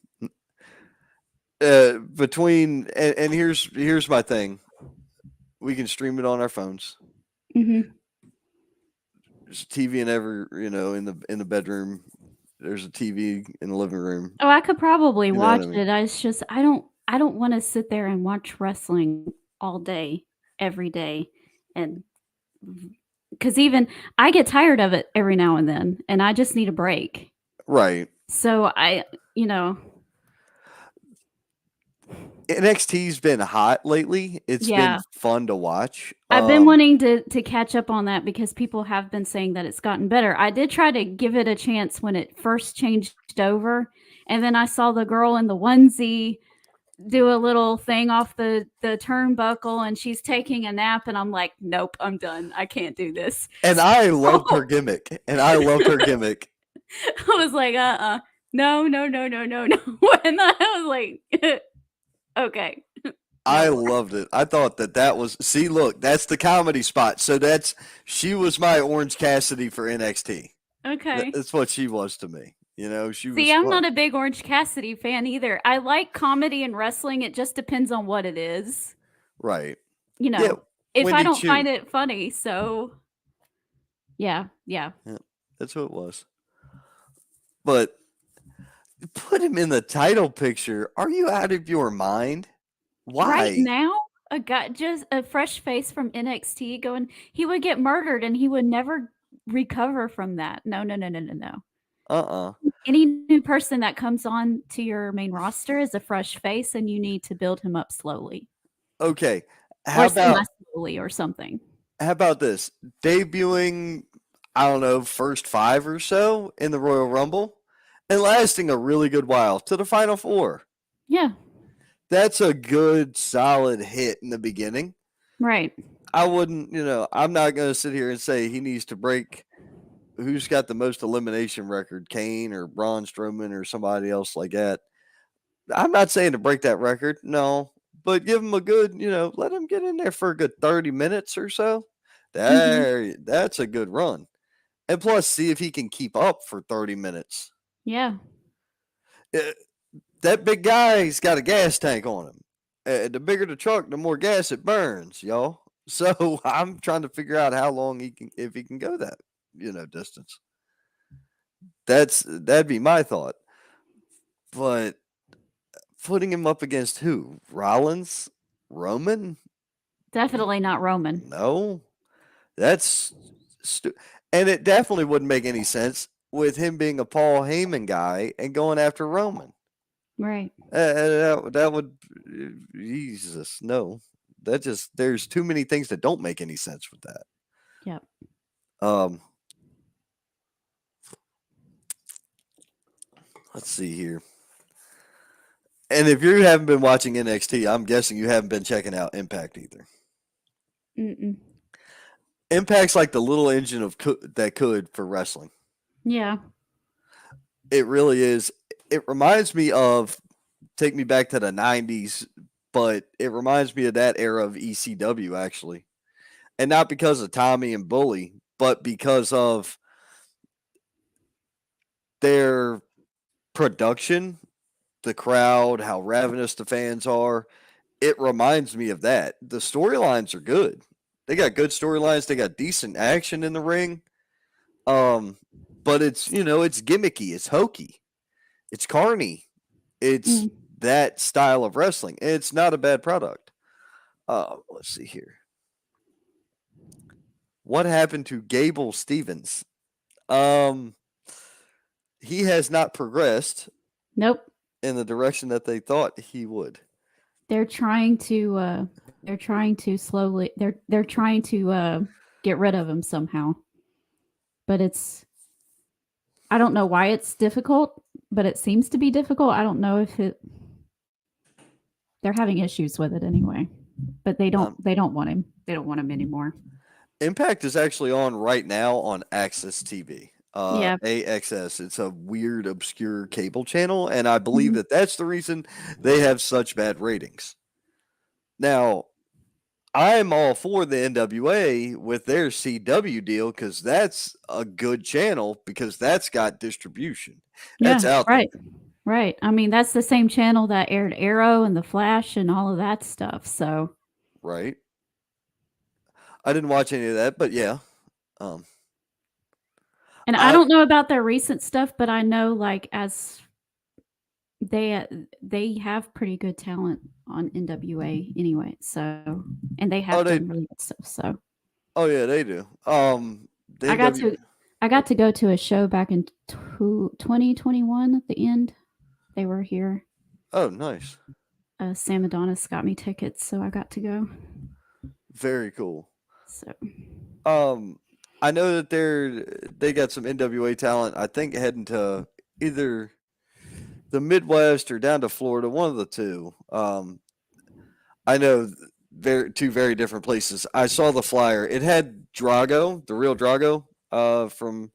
Between and here's my thing. We can stream it on our phones. Mhm. There's TV in every in the bedroom. There's a TV in the living room. Oh, I could probably You know what watch I mean? it. It's just I don't want to sit there and watch wrestling all day, every day, and because even I get tired of it every now and then, and I just need a break. Right. So NXT's been hot lately. It's been yeah, fun to watch. I've been wanting to catch up on that because people have been saying that it's gotten better. I did try to give it a chance when it first changed over, and then I saw the girl in the onesie do a little thing off the turnbuckle, and she's taking a nap, and I'm like, nope, I'm done. I can't do this. And I loved her gimmick. I was like, no, no, no, no, no, no. And I was like, okay. I loved it. I thought that was look, that's the comedy spot. So she was my Orange Cassidy for NXT. Okay. That's what she was to me. She was. See, I'm not a big Orange Cassidy fan either. I like comedy and wrestling. It just depends on what it is. Right. If Wendy I don't Chu. find it funny, so yeah. That's who it was. But put him in the title picture. Are you out of your mind? Why? Right now, a guy, just a fresh face from NXT going, he would get murdered and he would never recover from that. No. Any new person that comes on to your main roster is a fresh face, and you need to build him up slowly. Okay. Or semi-slowly or something. How about this? Debuting, I don't know, first 5 or so in the Royal Rumble and lasting a really good while to the Final 4. Yeah. That's a good, solid hit in the beginning. Right. I wouldn't, I'm not going to sit here and say he needs to break who's got the most elimination record, Kane or Braun Strowman or somebody else like that. I'm not saying to break that record, no, but give him a good, let him get in there for a good 30 minutes or so. That's a good run. And plus, see if he can keep up for 30 minutes. Yeah. That big guy's got a gas tank on him. The bigger the truck, the more gas it burns, y'all. So I'm trying to figure out how long if he can go that, distance. That'd be my thought. But putting him up against who? Rollins? Roman? Definitely not Roman. No. That's and it definitely wouldn't make any sense with him being a Paul Heyman guy and going after Roman. Right. That would Jesus, no. That just there's too many things that don't make any sense with that. Yep. Let's see here. And if you haven't been watching NXT, I'm guessing you haven't been checking out Impact either. Mm-mm. Impact's like the little engine of that could for wrestling. Yeah. It really is. It reminds me of take me back to the 90s, but it reminds me of that era of ECW actually. And not because of Tommy and Bully, but because of their production, the crowd, how ravenous the fans are. It reminds me of that. The storylines are good. They got good storylines. They got decent action in the ring. But it's it's gimmicky. It's hokey. It's carny. It's that style of wrestling. It's not a bad product. Let's see here. What happened to Gable Stevens? He has not progressed. Nope. In the direction that they thought he would. They're trying to slowly they're trying to get rid of him somehow. But I don't know why it's difficult, but it seems to be difficult. I don't know if they're having issues with it anyway. But they don't want him. They don't want him anymore. Impact is actually on right now on Access TV. Yeah. AXS. It's a weird, obscure cable channel, and I believe that that's the reason they have such bad ratings. Now, I'm all for the NWA with their CW deal because that's a good channel because that's got distribution. That's out right. there. Right. I mean, that's the same channel that aired Arrow and The Flash and all of that stuff. So. Right. I didn't watch any of that, but yeah. And I don't know about their recent stuff, but I know like as they have pretty good talent on NWA anyway. So and they have done really good stuff. So oh yeah, they do. I got to go to a show back in 2021 at the end. They were here. Oh, nice. Sam Adonis got me tickets, so I got to go. Very cool. So I know that they got some NWA talent. I think heading to either the Midwest or down to Florida, one of the two. I know two very different places. I saw the flyer. It had Drago, the real Drago, from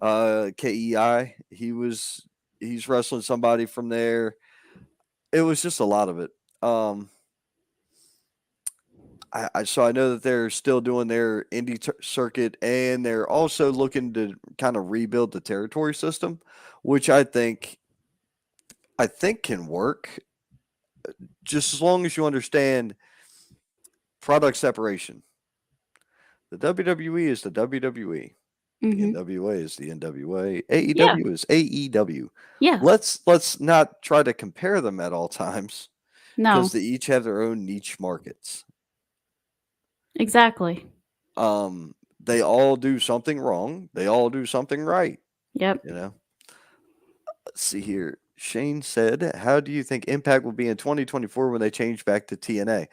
KEI. He's wrestling somebody from there. It was just a lot of it. So I know that they're still doing their indie circuit, and they're also looking to kind of rebuild the territory system, which I think can work, just as long as you understand product separation. The WWE is the WWE. The NWA is the NWA. AEW is AEW. Yeah. Let's not try to compare them at all times. No. Because they each have their own niche markets. Exactly. They all do something wrong. They all do something right. Yep. Let's see here. Shane said, how do you think Impact will be in 2024 when they change back to TNA?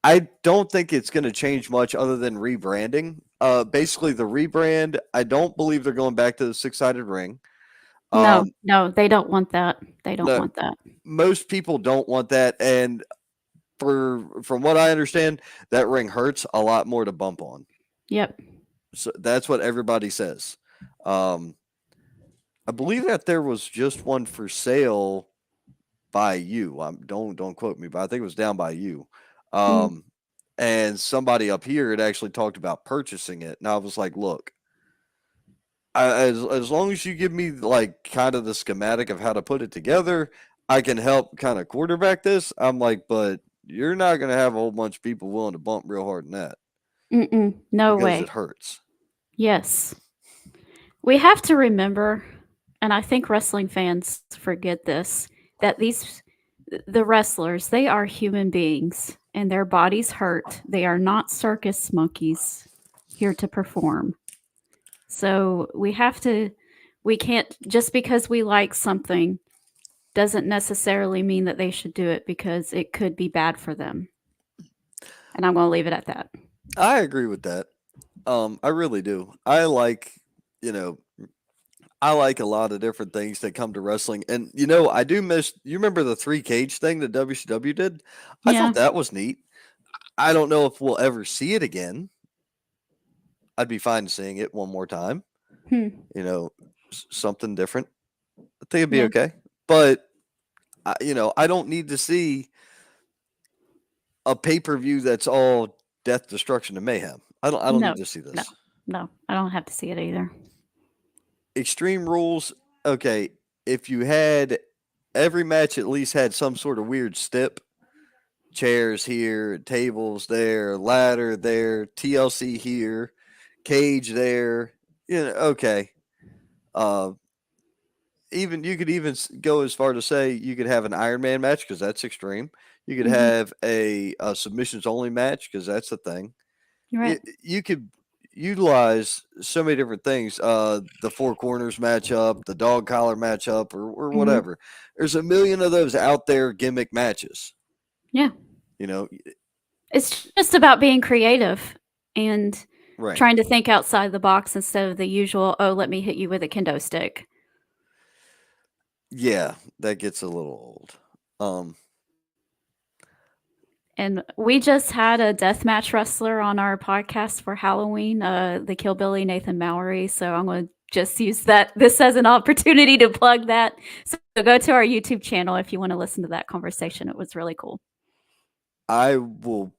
I don't think it's going to change much other than rebranding. Basically, the rebrand, I don't believe they're going back to the six-sided ring. No, they don't want that. They don't want that. Most people don't want that. And from what I understand, that ring hurts a lot more to bump on. Yep. So that's what everybody says. I believe that there was just one for sale by you. Don't quote me, but I think it was down by you. And somebody up here had actually talked about purchasing it, and I was like, look, as long as you give me like kind of the schematic of how to put it together, I can help kind of quarterback this. I'm like, but you're not going to have a whole bunch of people willing to bump real hard in that. No way. Because it hurts. Yes. We have to remember, and I think wrestling fans forget this, that the wrestlers, they are human beings and their bodies hurt. They are not circus monkeys here to perform. So we can't, just because we like something doesn't necessarily mean that they should do it because it could be bad for them. And I'm going to leave it at that. I agree with that. I really do. You know, I like a lot of different things that come to wrestling. And, I do miss, you remember the three cage thing that WCW did? I Yeah. thought that was neat. I don't know if we'll ever see it again. I'd be fine seeing it one more time, Hmm. something different. I think it'd be Yeah. okay. But, I don't need to see a pay per view that's all death, destruction, and mayhem. I don't No, need to see no, this. no. I don't have to see it either. Extreme Rules, okay, if you had every match at least had some sort of weird step, chairs here, tables there, ladder there, TLC here, cage there, okay. Uh, even you could even go as far to say you could have an Iron Man match because that's extreme. You could Mhm. have a submissions only match because that's a thing. You're right. You could utilize so many different things. The four corners matchup, the dog collar matchup, or Mhm. whatever. There's a million of those out there gimmick matches. Yeah. You know, It's just about being creative and right? trying to think outside the box instead of the usual, oh, let me hit you with a kendo stick. Yeah, that gets a little old. And we just had a deathmatch wrestler on our podcast for Halloween, the Killbilly Nathan Mallory. So I'm going to just use this as an opportunity to plug that. So go to our YouTube channel if you want to listen to that conversation. It was really cool. I will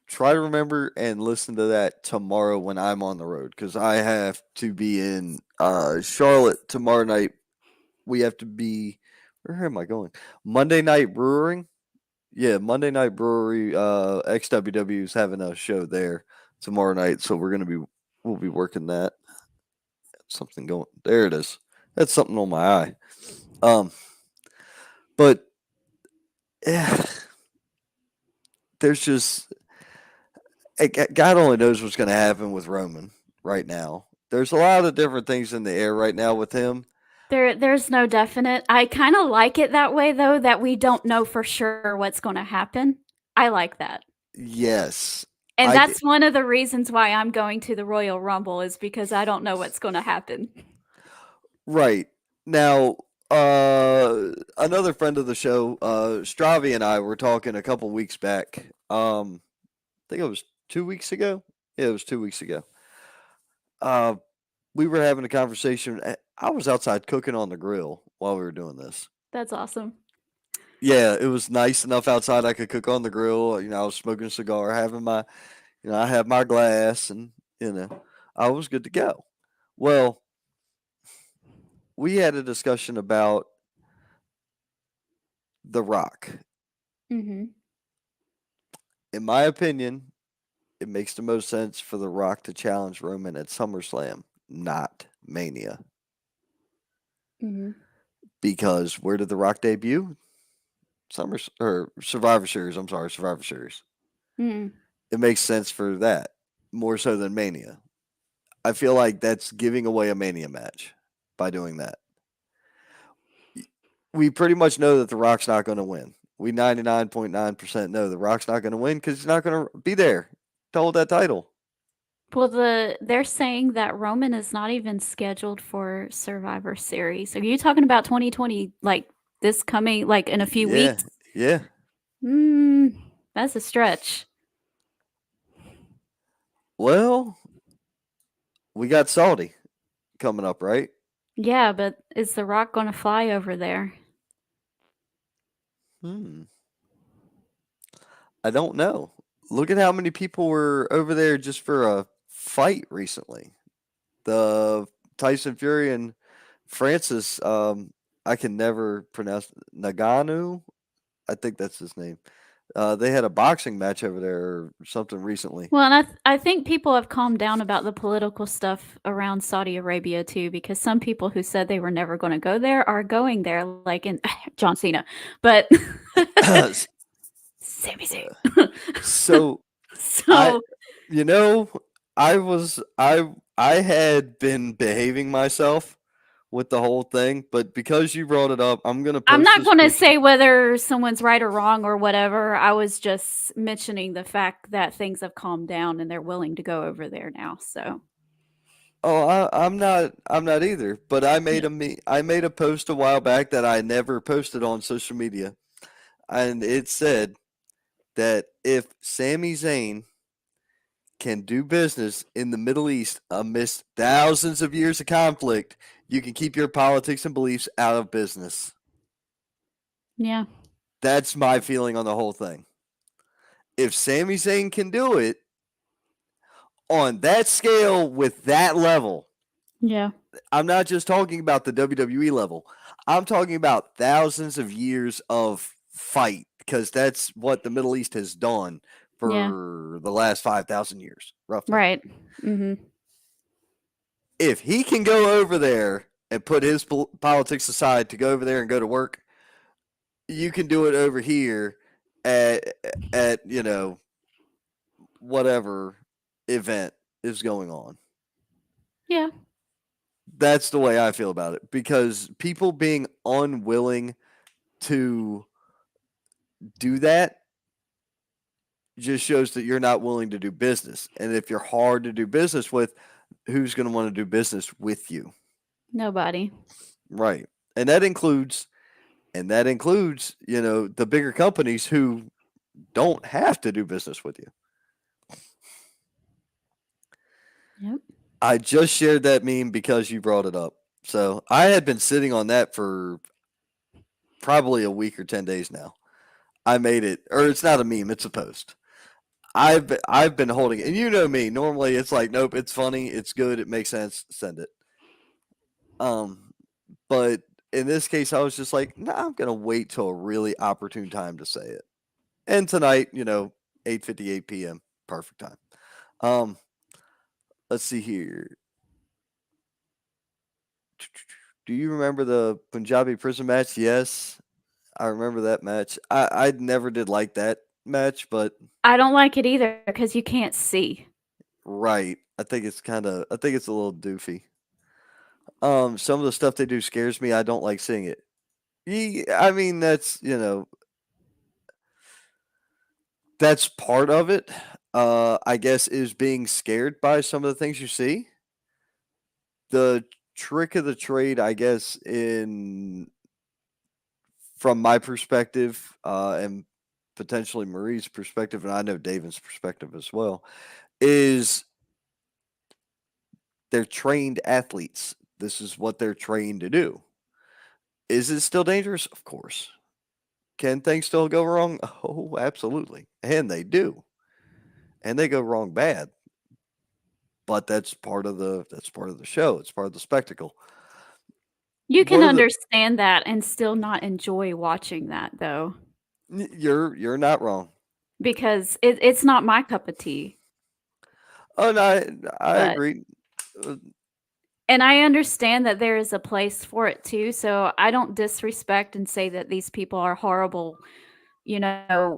try to remember and listen to that tomorrow when I'm on the road because I have to be in Charlotte tomorrow night. We have to be. Where am I going? Monday Night Brewing. Yeah, Monday Night Brewery. XWW is having a show there tomorrow night, so we'll be working that. Something going there. It is. That's something on my eye. But yeah, there's just God only knows what's going to happen with Roman right now. There's a lot of different things in the air right now with him. There's no definite. I kind of like it that way, though, that we don't know for sure what's going to happen. I like that. Yes, And I that's one of the reasons why I'm going to the Royal Rumble is because I don't know what's going to happen. right now. Another friend of the show, Stravi and I were talking a couple weeks back. I think it was 2 weeks ago. Yeah, it was 2 weeks ago. Uh, we were having a conversation. I was outside cooking on the grill while we were doing this. That's awesome. Yeah, it was nice enough outside I could cook on the grill. I was smoking a cigar, having my, I had my glass, and I was good to go. Well, we had a discussion about The Rock. Mm-hmm. In my opinion, it makes the most sense for The Rock to challenge Roman at SummerSlam, not Mania. Mm-hmm. Because where did The Rock debut? Survivor Series. I'm sorry, Survivor Series. Mm-hmm. It makes sense for that more so than Mania. I feel like that's giving away a Mania match by doing that. We pretty much know that The Rock's not going to win. We 99.9% know The Rock's not going to win because he's not going to be there to hold that title. Well, they're saying that Roman is not even scheduled for Survivor Series. Are you talking about 2020, like this coming, like in a few weeks? Yeah. That's a stretch. Well, we got Saudi coming up, right? Yeah, but is The Rock going to fly over there? I don't know. Look at how many people were over there just for a fight recently. The Tyson Fury and Francis, I can never pronounce Nagano. I think that's his name. They had a boxing match over there or something recently. Well, and I think people have calmed down about the political stuff around Saudi Arabia too, because some people who said they were never going to go there are going there, like in John Cena. But Sami Zayn. So I, So you know, I had been behaving myself with the whole thing, but because you brought it up, I'm gonna I'm post not this going to picture. say whether someone's right or wrong or whatever. I was just mentioning the fact that things have calmed down and they're willing to go over there now. So Oh, I'm not either. But yeah, I made a post a while back that I never posted on social media, and it said that if Sami Zayn can do business in the Middle East amidst thousands of years of conflict, you can keep your politics and beliefs out of business. yeah, That's my feeling on the whole thing. If Sami Zayn can do it on that scale with that level, yeah, I'm not just talking about the WWE level. I'm talking about thousands of years of fight because that's what the Middle East has done yeah, for the last 5,000 years, roughly. right. Hmm. If he can go over there and put his politics aside to go over there and go to work, you can do it over here at whatever event is going on. Yeah, That's the way I feel about it because people being unwilling to do that just shows that you're not willing to do business. And if you're hard to do business with, who's going to want to do business with you? nobody. Right. And that includes, the bigger companies who don't have to do business with you. Yep. I just shared that meme because you brought it up. So I had been sitting on that for probably a week or 10 days now. I made it, or it's not a meme, it's a post. I've been holding it, and you know me. Normally, it's like, nope, it's funny, it's good, it makes sense, send it. But in this case, I was just like, nah, I'm gonna wait till a really opportune time to say it. And tonight, 8:58 p.m., perfect time. Um, let's see here. Do you remember the Punjabi prison match? Yes, I remember that match. I never did like that match, but I don't like it either because you can't see. right. I think it's a little doofy. Some of the stuff they do scares me. I don't like seeing it. I mean, that's part of it. I guess is being scared by some of the things you see. The trick of the trade, I guess, in from my perspective, and potentially Marie's perspective, and I know David's perspective as well, is they're trained athletes. This is what they're trained to do. Is it still dangerous? Of course. Can things still go wrong? Oh, absolutely. And they do. And they go wrong bad. But that's part of the show. It's part of the spectacle. You can One of the understand that and still not enjoy watching that though, you're not wrong. because it's not my cup of tea. Oh no, I But agree. Uh, and I understand that there is a place for it too. So I don't disrespect and say that these people are horrible,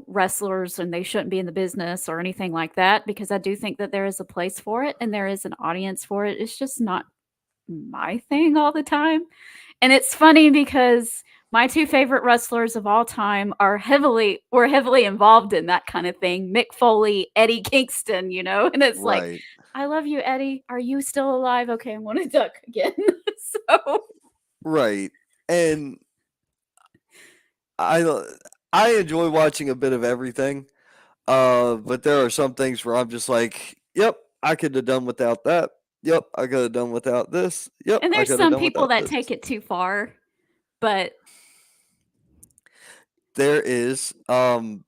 wrestlers and they shouldn't be in the business or anything like that, because I do think that there is a place for it and there is an audience for it. It's just not my thing all the time. And it's funny because my two favorite wrestlers of all time were heavily involved in that kind of thing. Mick Foley, Eddie Kingston, and it's like, right. I love you, Eddie. Are you still alive? Okay, I want to duck again. So Right. And I I enjoy watching a bit of everything. But there are some things where I'm just like, yep, I could have done without that. Yep, I could have done without this. Yep, and I there's could have some done people without that this. take it too far, but There is the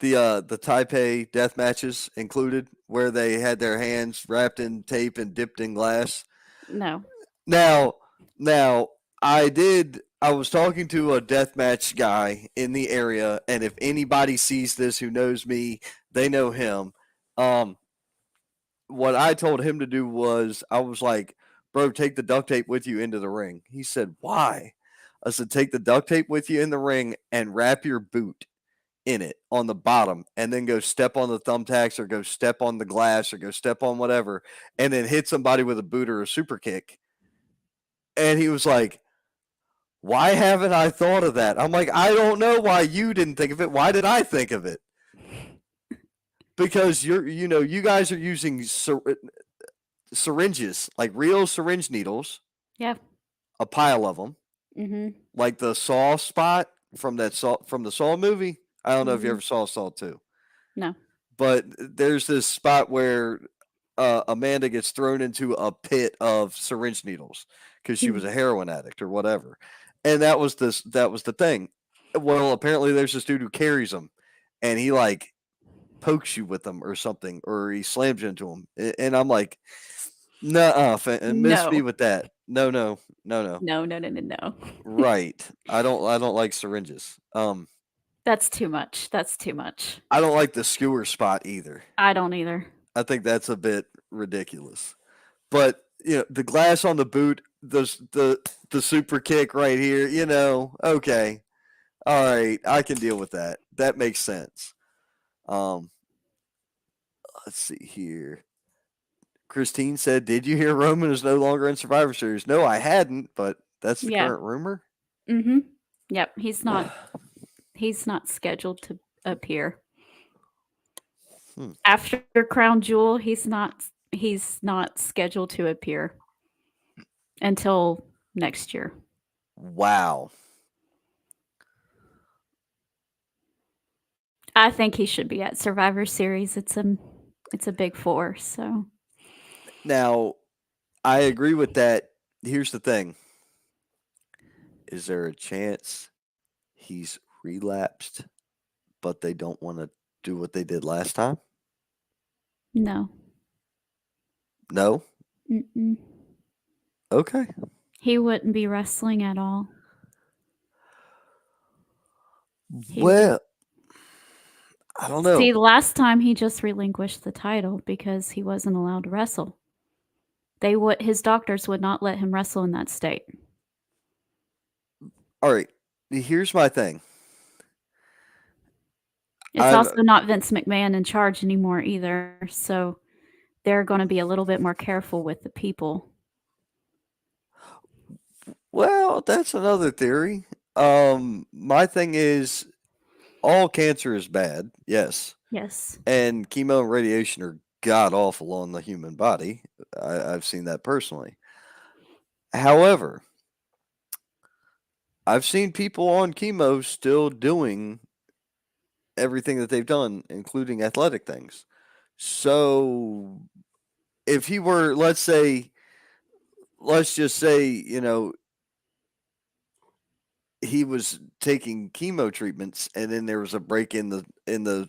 Taipei death matches included where they had their hands wrapped in tape and dipped in glass. no. Now, now I did I was talking to a deathmatch guy in the area, and if anybody sees this who knows me, they know him. What I told him to do was, I was like, bro, take the duct tape with you into the ring. He said, why? I said, take the duct tape with you in the ring and wrap your boot in it on the bottom, and then go step on the thumbtacks or go step on the glass or go step on whatever, and then hit somebody with a boot or a super kick. And he was like, why haven't I thought of that? I'm like, I don't know why you didn't think of it. Why did I think of it? Because you guys are using syringes, like real syringe needles, Yeah. a pile of them, Mm-hmm. like the Saw spot from the Saw movie. I don't know if you Mhm. ever saw Saw 2, No. but there's this spot where Amanda gets thrown into a pit of syringe needles because she was a heroin addict or whatever, and that was the thing. Well, apparently there's this dude who carries them, and he like pokes you with them or something, or he slams into them, and I'm like, nah, miss me No. with that. No, no, no, no. No, no, no, no, no. Right. I don't like syringes. That's too much. That's too much. I don't like the skewer spot either. I don't either. I think that's a bit ridiculous. But the glass on the boot, the super kick right here, okay. All right, I can deal with that. That makes sense. Um let's see here. Christine said, "Did you hear Roman is no longer in Survivor Series?" No, I hadn't, but that's the Yeah. current rumor. Mm-hmm. Yep. He's not scheduled to appear. After Crown Jewel, he's not scheduled to appear until next year. Wow. I think he should be at Survivor Series. It's a big four, so Now, I agree with that. Here's the thing. Is there a chance he's relapsed, but they don't want to do what they did last time? no. No? Mm-mm. Okay. He wouldn't be wrestling at all. Well, I don't know. See, last time he just relinquished the title because he wasn't allowed to wrestle. His doctors would not let him wrestle in that state. All right. Here's my thing. It's also not Vince McMahon in charge anymore either, so they're going to be a little bit more careful with the people. Well, that's another theory. My thing is, all cancer is bad, yes. Yes. And chemo and radiation are god awful on the human body. I've seen that personally. However, I've seen people on chemo still doing everything that they've done, including athletic things. So if he were, let's just say, he was taking chemo treatments, and then there was a break in the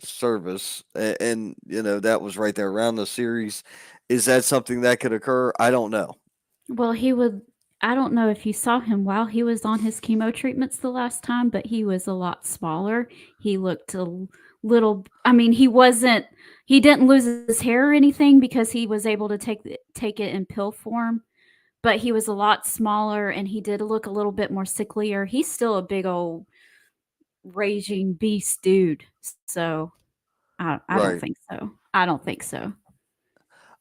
service, and that was right there around the series. Is that something that could occur? I don't know. Well, I don't know if you saw him while he was on his chemo treatments the last time, but he was a lot smaller. He looked a little, I mean, he didn't lose his hair or anything because he was able to take it in pill form, but he was a lot smaller and he did look a little bit more sicklier. He's still a big old raging beast dude. So I don't Right. think so. I don't think so.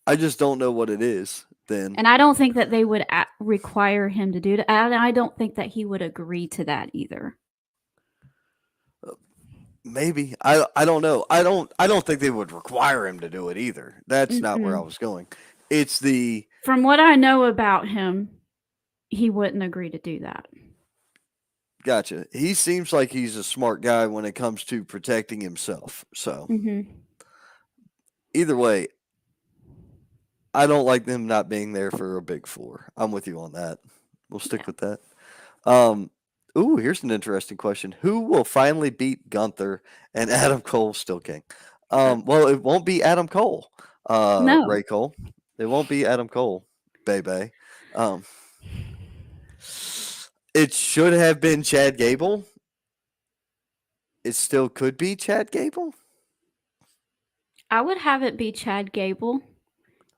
I just don't know what it is then. And I don't think that they would require him to do that. And I don't think that he would agree to that either. Maybe. I don't know. I don't think they would require him to do it either. That's not where I was going. It's from what I know about him, he wouldn't agree to do that. Gotcha. He seems like he's a smart guy when it comes to protecting himself. So either way, I don't like them not being there for a big four. I'm with you on that. We'll stick with that. Here's an interesting question. Who will finally beat Gunther and Adam Cole still king? Well, it won't be Adam Cole. No. Ray Cole. It won't be Adam Cole, baby. It should have been Chad Gable. It still could be Chad Gable. I would have it be Chad Gable,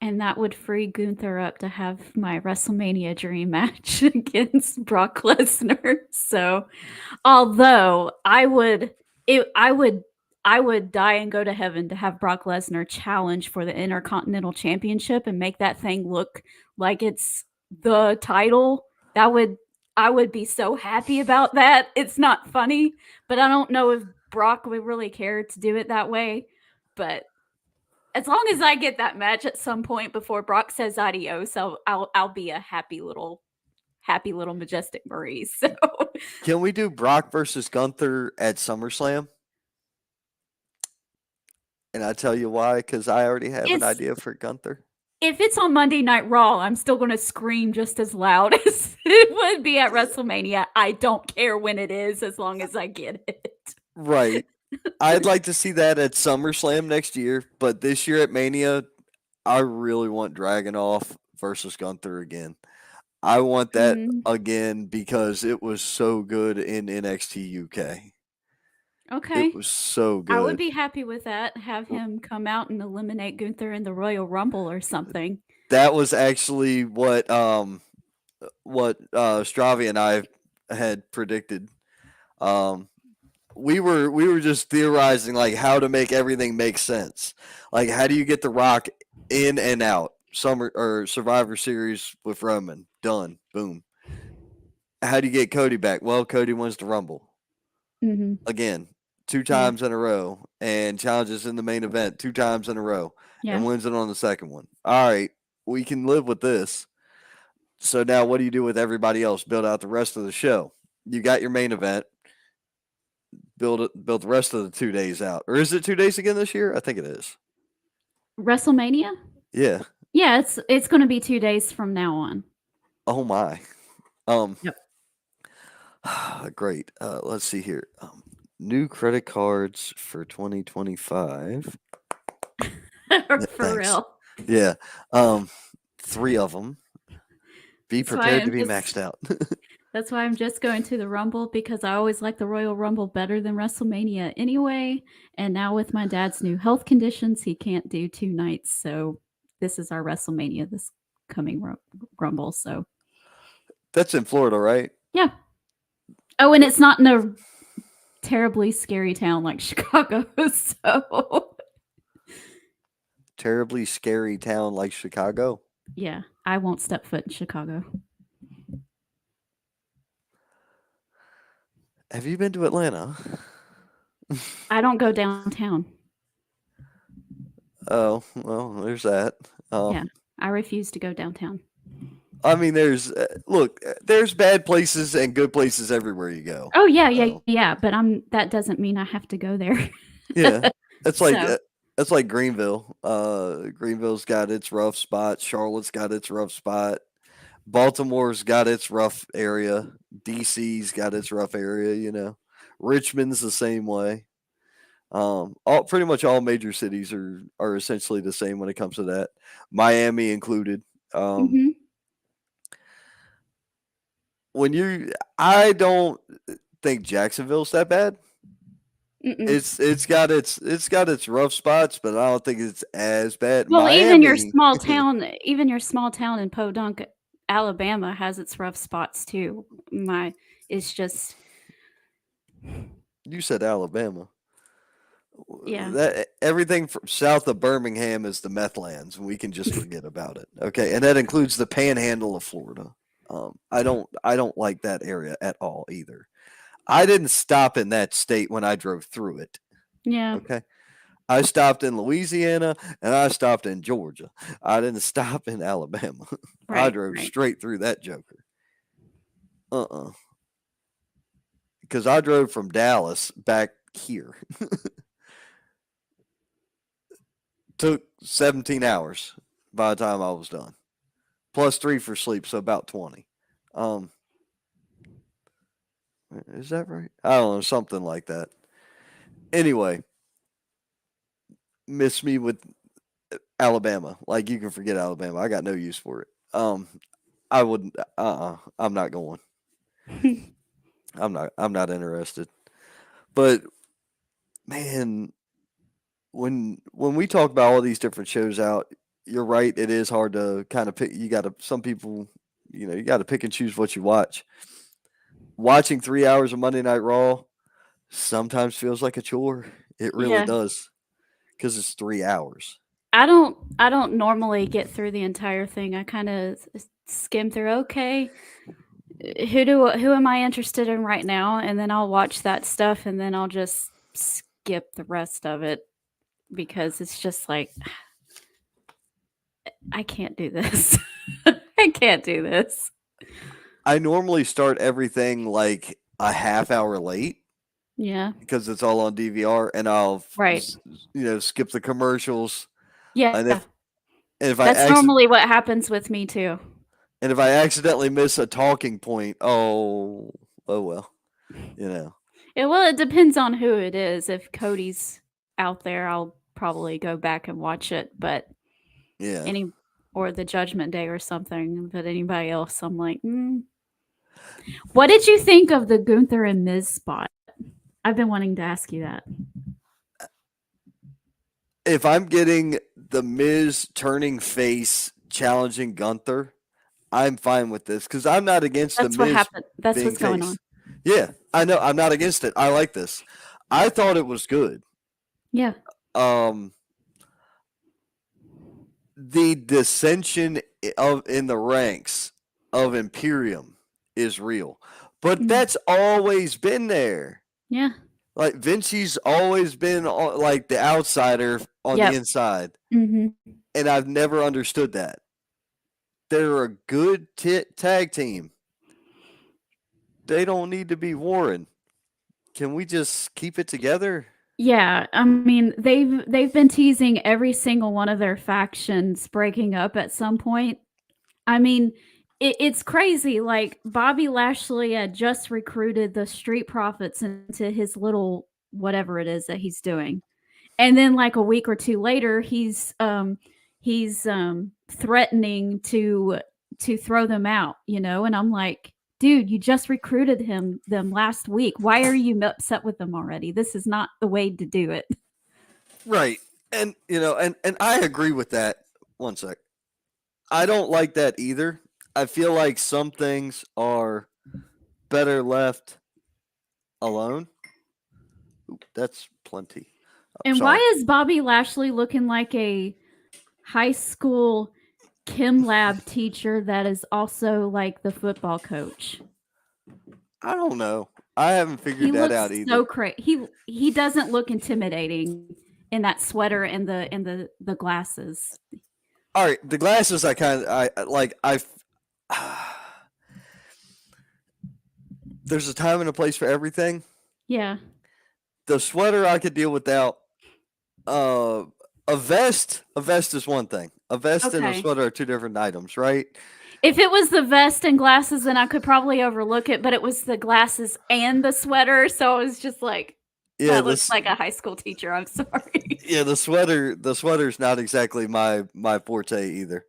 and that would free Gunther up to have my WrestleMania dream match against Brock Lesnar. So, although I would die and go to heaven to have Brock Lesnar challenge for the Intercontinental Championship and make that thing look like it's the title. I would be so happy about that. It's not funny, but I don't know if Brock would really care to do it that way. But as long as I get that match at some point before Brock says adios, I'll be a happy little majestic Marie. So Can we do Brock versus Gunther at SummerSlam? And I tell you why, because I already have an it's idea for Gunther. if it's on Monday Night Raw, I'm still going to scream just as loud as it would be at WrestleMania. I don't care when it is, as long as I get it. Right. I'd like to see that at SummerSlam next year, but this year at Mania, I really want Dragunov versus Gunther again. I want that again because it was so good in NXT UK. Okay. It was so good. I would be happy with that. Have him come out and eliminate Gunther in the Royal Rumble or something. That was actually what Stravi and I had predicted. We were just theorizing like how to make everything make sense. Like how do you get The Rock in and out? Summer or Survivor Series with Roman. Done. Boom. How do you get Cody back? Well, Cody wins the Rumble. Again, 2 times in a row and challenges in the main event 2 times in a row and wins it on the second one. All right, we can live with this. So now what do you do with everybody else? Build out the rest of the show. You got your main event. Build the rest of the 2 days out. Or is it 2 days again this year? I think it is. WrestleMania? Yeah. Yeah, it's going to be 2 days from now on. Oh my. Yep. Great. Let's see here. New credit cards for 2025. For Thanks. real. Yeah. 3 of them. Be prepared to be maxed out. That's why I'm just going to the Rumble, because I always like the Royal Rumble better than WrestleMania anyway. And now with my dad's new health conditions, he can't do 2 nights. So this is our WrestleMania this coming Rumble. So That's in Florida, right? yeah. Oh, and it's not in a terribly scary town like Chicago. So Terribly scary town like Chicago. yeah, I won't step foot in Chicago. Have you been to Atlanta? I don't go downtown. Oh, well, there's that. Yeah, I refuse to go downtown. I mean, there's there's bad places and good places everywhere you go. Oh yeah. But that doesn't mean I have to go there. Yeah, it's like So- that's like Greenville. Greenville's got its rough spot. Charlotte's got its rough spot. Baltimore's got its rough area. DC's got its rough area. You know, Richmond's the same way. Pretty much all major cities are essentially the same when it comes to that. Miami included. I don't think Jacksonville's that bad. It's got its rough spots, but I don't think it's as bad. Well, Miami, even your small town in Podunk, Alabama has its rough spots too. It's just you said Alabama. Yeah. That everything from south of Birmingham is the meth lands, and we can just forget about it. Okay, and that includes the panhandle of Florida. I don't like that area at all either. I didn't stop in that state when I drove through it. Yeah. Okay. I stopped in Louisiana and I stopped in Georgia. I didn't stop in Alabama. I drove straight through that joker. Because I drove from Dallas back here. Took 17 hours by the time I was done. Plus 3 for sleep, so about 20. Is that right? I don't know, something like that. Anyway, miss me with Alabama. Like, you can forget Alabama. I got no use for it. I wouldn't. I'm not going. I'm not interested. But man, when we talk about all these different shows out, you're right. It is hard to kind of pick. You got to some people, you got to pick and choose what you watch. Watching 3 hours of Monday Night Raw sometimes feels like a chore. It really Yeah. does because it's 3 hours. I don't normally get through the entire thing. I kind of skim through. Okay, who am I interested in right now? And then I'll watch that stuff, and then I'll just skip the rest of it because it's just like I can't do this. I can't do this. I normally start everything like a half hour late Yeah. because it's all on DVR, and Right. skip the commercials. Yeah. And if I That's normally what happens with me too. and if I accidentally miss a talking point, oh well, Yeah, well, it depends on who it is. If Cody's out there, I'll probably go back and watch it. But yeah. or the Judgment Day or something. But anybody else, I'm like, What did you think of the Gunther and Miz spot? I've been wanting to ask you that. If I'm getting the Miz turning face challenging Gunther, I'm fine with this because I'm not against That's the what Miz happened. That's being what's going face. on. Yeah, I know. I'm not against it. I like this. I thought it was good. Yeah. The dissension in the ranks of Imperium is real, but that's always been there. Yeah. Like Vinci's always been like the outsider on the inside, Mm-hmm. and I've never understood that. They're a good tag team. They don't need to be warring. Can we just keep it together? Yeah, I mean they've been teasing every single one of their factions breaking up at some point. I mean, it's crazy. Like Bobby Lashley had just recruited the Street Profits into his little whatever it is that he's doing, and then like a week or two later, he's threatening to throw them out. And I'm like, dude, you just recruited them last week. Why are you upset with them already? This is not the way to do it. Right. And and I agree with that. One sec. I don't like that either. I feel like some things are better left alone. Ooh, that's plenty. And Sorry. why is Bobby Lashley looking like a high school chem lab teacher that is also like the football coach? I don't know. I haven't He figured that looks out either. so crazy. He doesn't look intimidating in that sweater and the glasses. All right, the glasses I like. There's a time and a place for everything. Yeah. The sweater I could deal without. A vest is one thing. A vest and a Okay. sweater are two different items, right? If it was the vest and glasses, then I could probably overlook it, but it was the glasses and the sweater, so I was just like, Yeah, that looks like a high school teacher. I'm sorry. Yeah, the sweater's not exactly my forte either.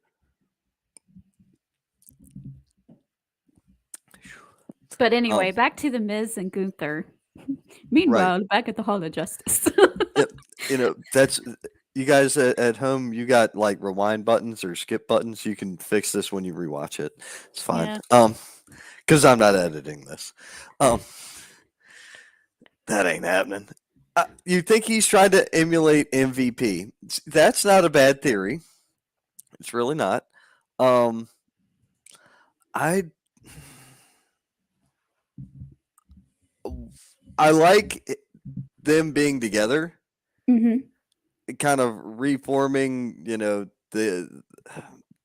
But anyway, back to the Miz and Gunther. Meanwhile, back at the Hall of Justice. Yep, that's you guys at home. You got like rewind buttons or skip buttons. You can fix this when you rewatch it. It's fine. Yeah. Because I'm not editing this. That ain't happening. You think he's trying to emulate MVP? That's not a bad theory. It's really not. I like them being together, kind of reforming. The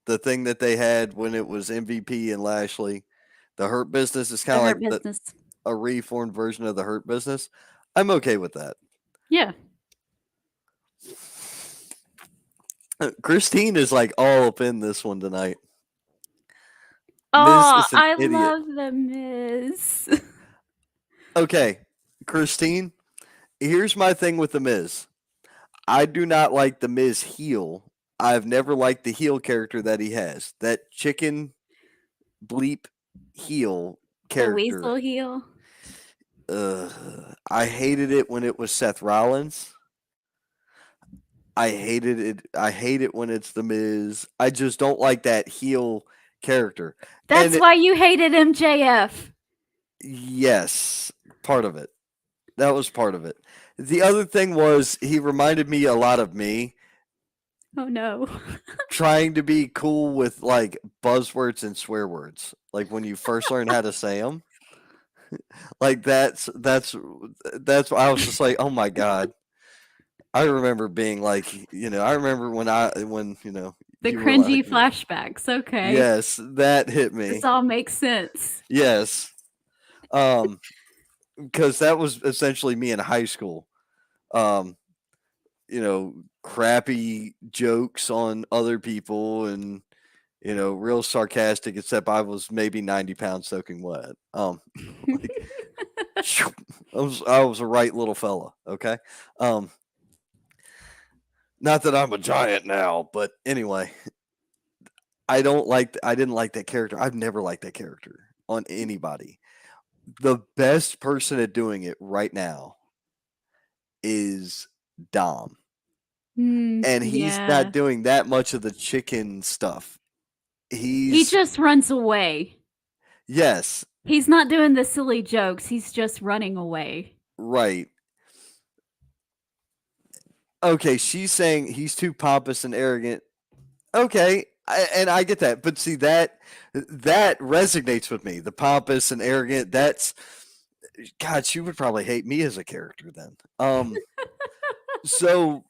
thing that they had when it was MVP and Lashley. The Hurt Business is kind of like a reformed version of the Hurt Business. I'm okay with that. Yeah. Christine is like all up in this one tonight. Oh, I love the Miz. Okay, Christine, here's my thing with the Miz. I do not like the Miz heel. I've never liked the heel character that he has. That chicken bleep heel The character. weasel heel. I hated it when it was Seth Rollins. I hated it. I hate it when it's The Miz. I just don't like that heel character. That's And why you hated MJF. yes, part of it. That was part of it. The other thing was he reminded me a lot of me Oh no. trying to be cool with like buzzwords and swear words. Like when you first learn how to say them. Like that's why I was just like, oh my god. I remember being like, I remember when The you were like, cringy flashbacks. Okay. yes, that hit This me. all makes sense. Yes. Because that was essentially me in high school. Um, crappy jokes on other people and real sarcastic, except I was maybe 90 pounds soaking wet. Like I was a right little fella, okay? Um Not that I'm a giant now, but anyway, I didn't like that character. I've never liked that character on anybody. The best person at doing it right now is Dom. And he's Yeah. not doing that much of the chicken stuff. He just runs away. Yes, He's not doing the silly jokes. He's just running away. right. Okay, she's saying he's too pompous and arrogant. Okay, and I get that, but see that resonates with me. The pompous and arrogant. That's God. She would probably hate me as a character then. So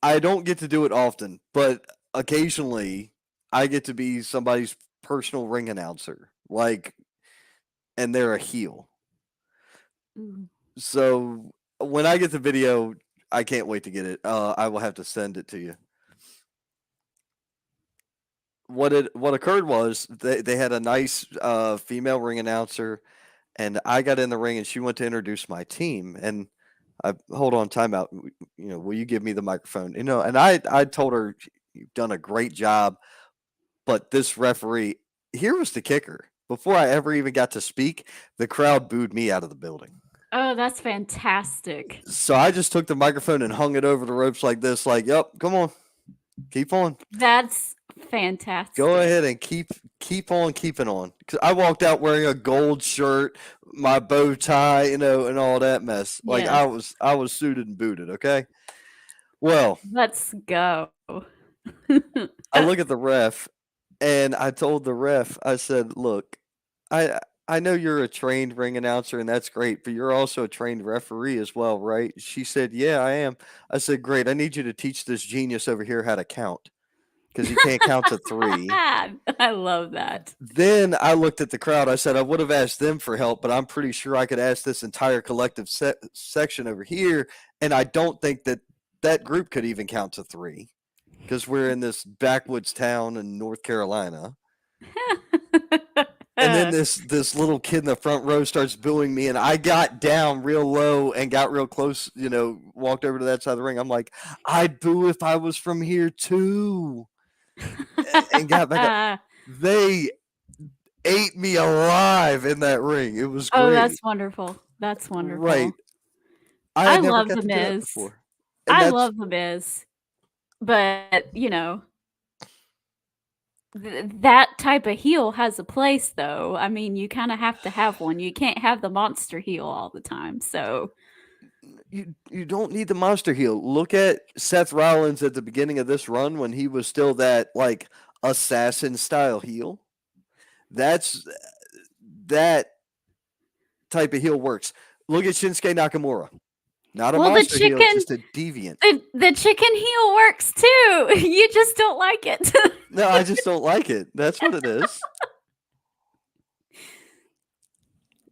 I don't get to do it often, but occasionally I get to be somebody's personal ring announcer, like, and they're a heel. Ooh. So when I get the video, I can't wait to get it. I will have to send it to you. What occurred was they had a nice female ring announcer, and I got in the ring, and she went to introduce my team, and I hold on, timeout. Will you give me the microphone? And I told her you've done a great job, but this referee here was the kicker. Before I ever even got to speak, the crowd booed me out of the building. Oh, that's fantastic. So I just took the microphone and hung it over the ropes like this, like, yep, come on, keep on. That's fantastic. Go ahead and keep on keeping on. 'Cause I walked out wearing a gold shirt, my bow tie, and all that mess. Like Yes. I was suited and booted. Okay. Well, Let's go. I look at the ref, and I told the ref, I said, "Look, I know you're a trained ring announcer, and that's great, but you're also a trained referee as well, right?" She said, "Yeah, I am." I said, "Great. I need you to teach this genius over here how to count, because he can't count to 3." I love that. Then I looked at the crowd. I said I would have asked them for help, but I'm pretty sure I could ask this entire collective section over here, and I don't think that group could even count to 3 because we're in this backwoods town in North Carolina. And then this little kid in the front row starts booing me, and I got down real low and got real close, walked over to that side of the ring. I'm like, I'd boo if I was from here too. And got back up. They ate me alive in that ring. It was great. Oh, that's wonderful. That's wonderful. Right. I never love got The to do that Miz. before. And I that's love The Miz. But, that type of heel has a place, though. I mean, you kind of have to have one. You can't have the monster heel all the time. So, you don't need the monster heel. Look at Seth Rollins at the beginning of this run when he was still that like assassin style heel. That type of heel works. Look at Shinsuke Nakamura. Not a well, the monster heel, chicken, just a deviant. the chicken heel works too. You just don't like it. No, I just don't like it. That's what it is.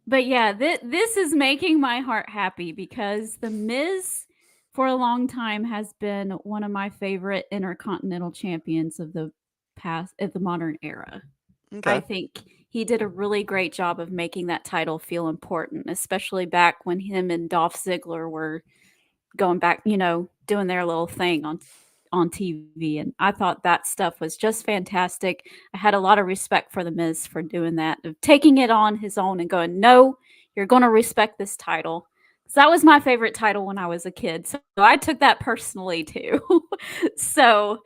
But yeah, this is making my heart happy because The Miz, for a long time, has been one of my favorite intercontinental champions of the modern era. I Okay. think he did a really great job of making that title feel important, especially back when him and Dolph Ziggler were going back, doing their little thing on TV, and I thought that stuff was just fantastic. I had a lot of respect for The Miz for doing that, of taking it on his own and going, "No, you're gonna respect this title." 'Cause that was my favorite title when I was a kid, so I took that personally too. So,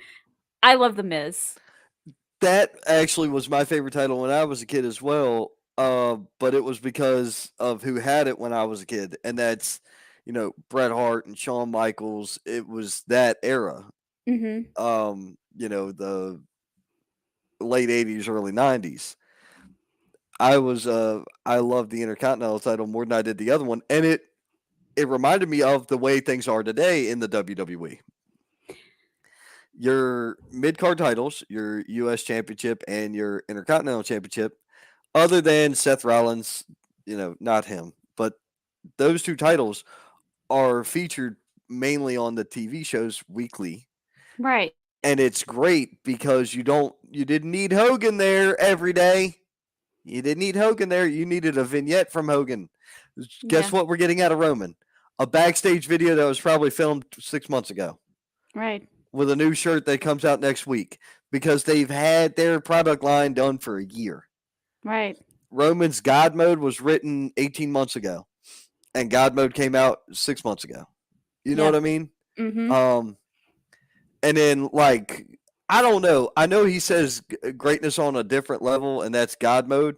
I love The Miz. That actually was my favorite title when I was a kid as well. But it was because of who had it when I was a kid, and that's Bret Hart and Shawn Michaels. It was that era. Mhm. The late '80s, early '90s. I loved the Intercontinental title more than I did the other one, and it reminded me of the way things are today in the WWE. Your mid card titles, your U.S. Championship and your Intercontinental Championship, other than Seth Rollins, not him, but those two titles are featured mainly on the TV shows weekly. Right. And it's great because you didn't need Hogan there every day. You didn't need Hogan there. You needed a vignette from Hogan. Guess Yeah. what we're getting out of Roman? A backstage video that was probably filmed 6 months ago Right. with a new shirt that comes out next week because they've had their product line done for a year. Right. Roman's God Mode was written 18 months ago, and God Mode came out 6 months ago. You know Yeah. what I mean? Mhm. And then, like, I don't know. I know he says greatness on a different level, and that's God Mode.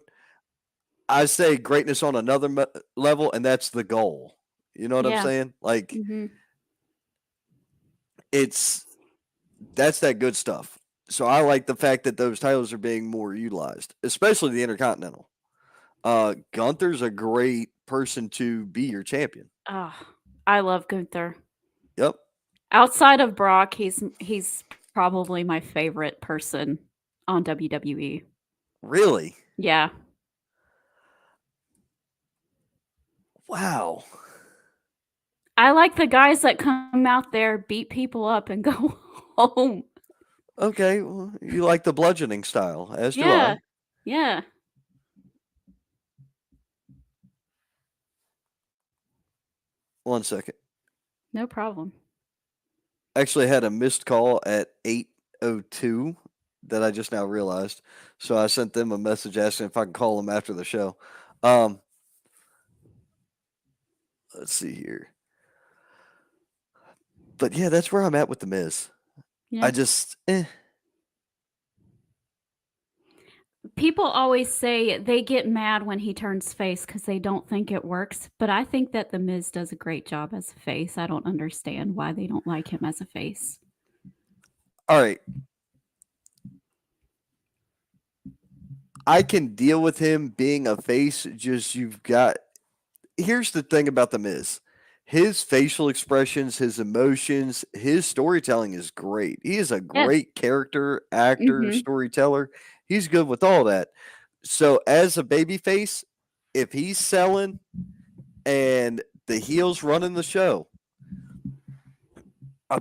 I say greatness on another level, and that's the goal. You know what I'm Yeah. saying? Like, Mhm. that's that good stuff. So I like the fact that those titles are being more utilized, especially the Intercontinental. Gunther's a great person to be your champion. Oh, I love Gunther. Yep. Outside of Brock, he's probably my favorite person on WWE. Really? Yeah. Wow. I like the guys that come out there, beat people up, and go home. Okay. Well, you like the bludgeoning style, as do Yeah. I. Yeah. One second. No problem. Actually had a missed call at 8:02 that I just now realized. So I sent them a message asking if I can call them after the show. Let's see here. But yeah, that's where I'm at with the Miz. Yeah. I just People always say they get mad when he turns face because they don't think it works, but I think that The Miz does a great job as a face. I don't understand why they don't like him as a face. all right. I can deal with him being a face. Just here's the thing about the Miz. His facial expressions, his emotions, his storytelling is great. He is a Yeah. great character, actor, Mhm. storyteller. He's good with all that. So as a baby face, if he's selling and the heels running the show, I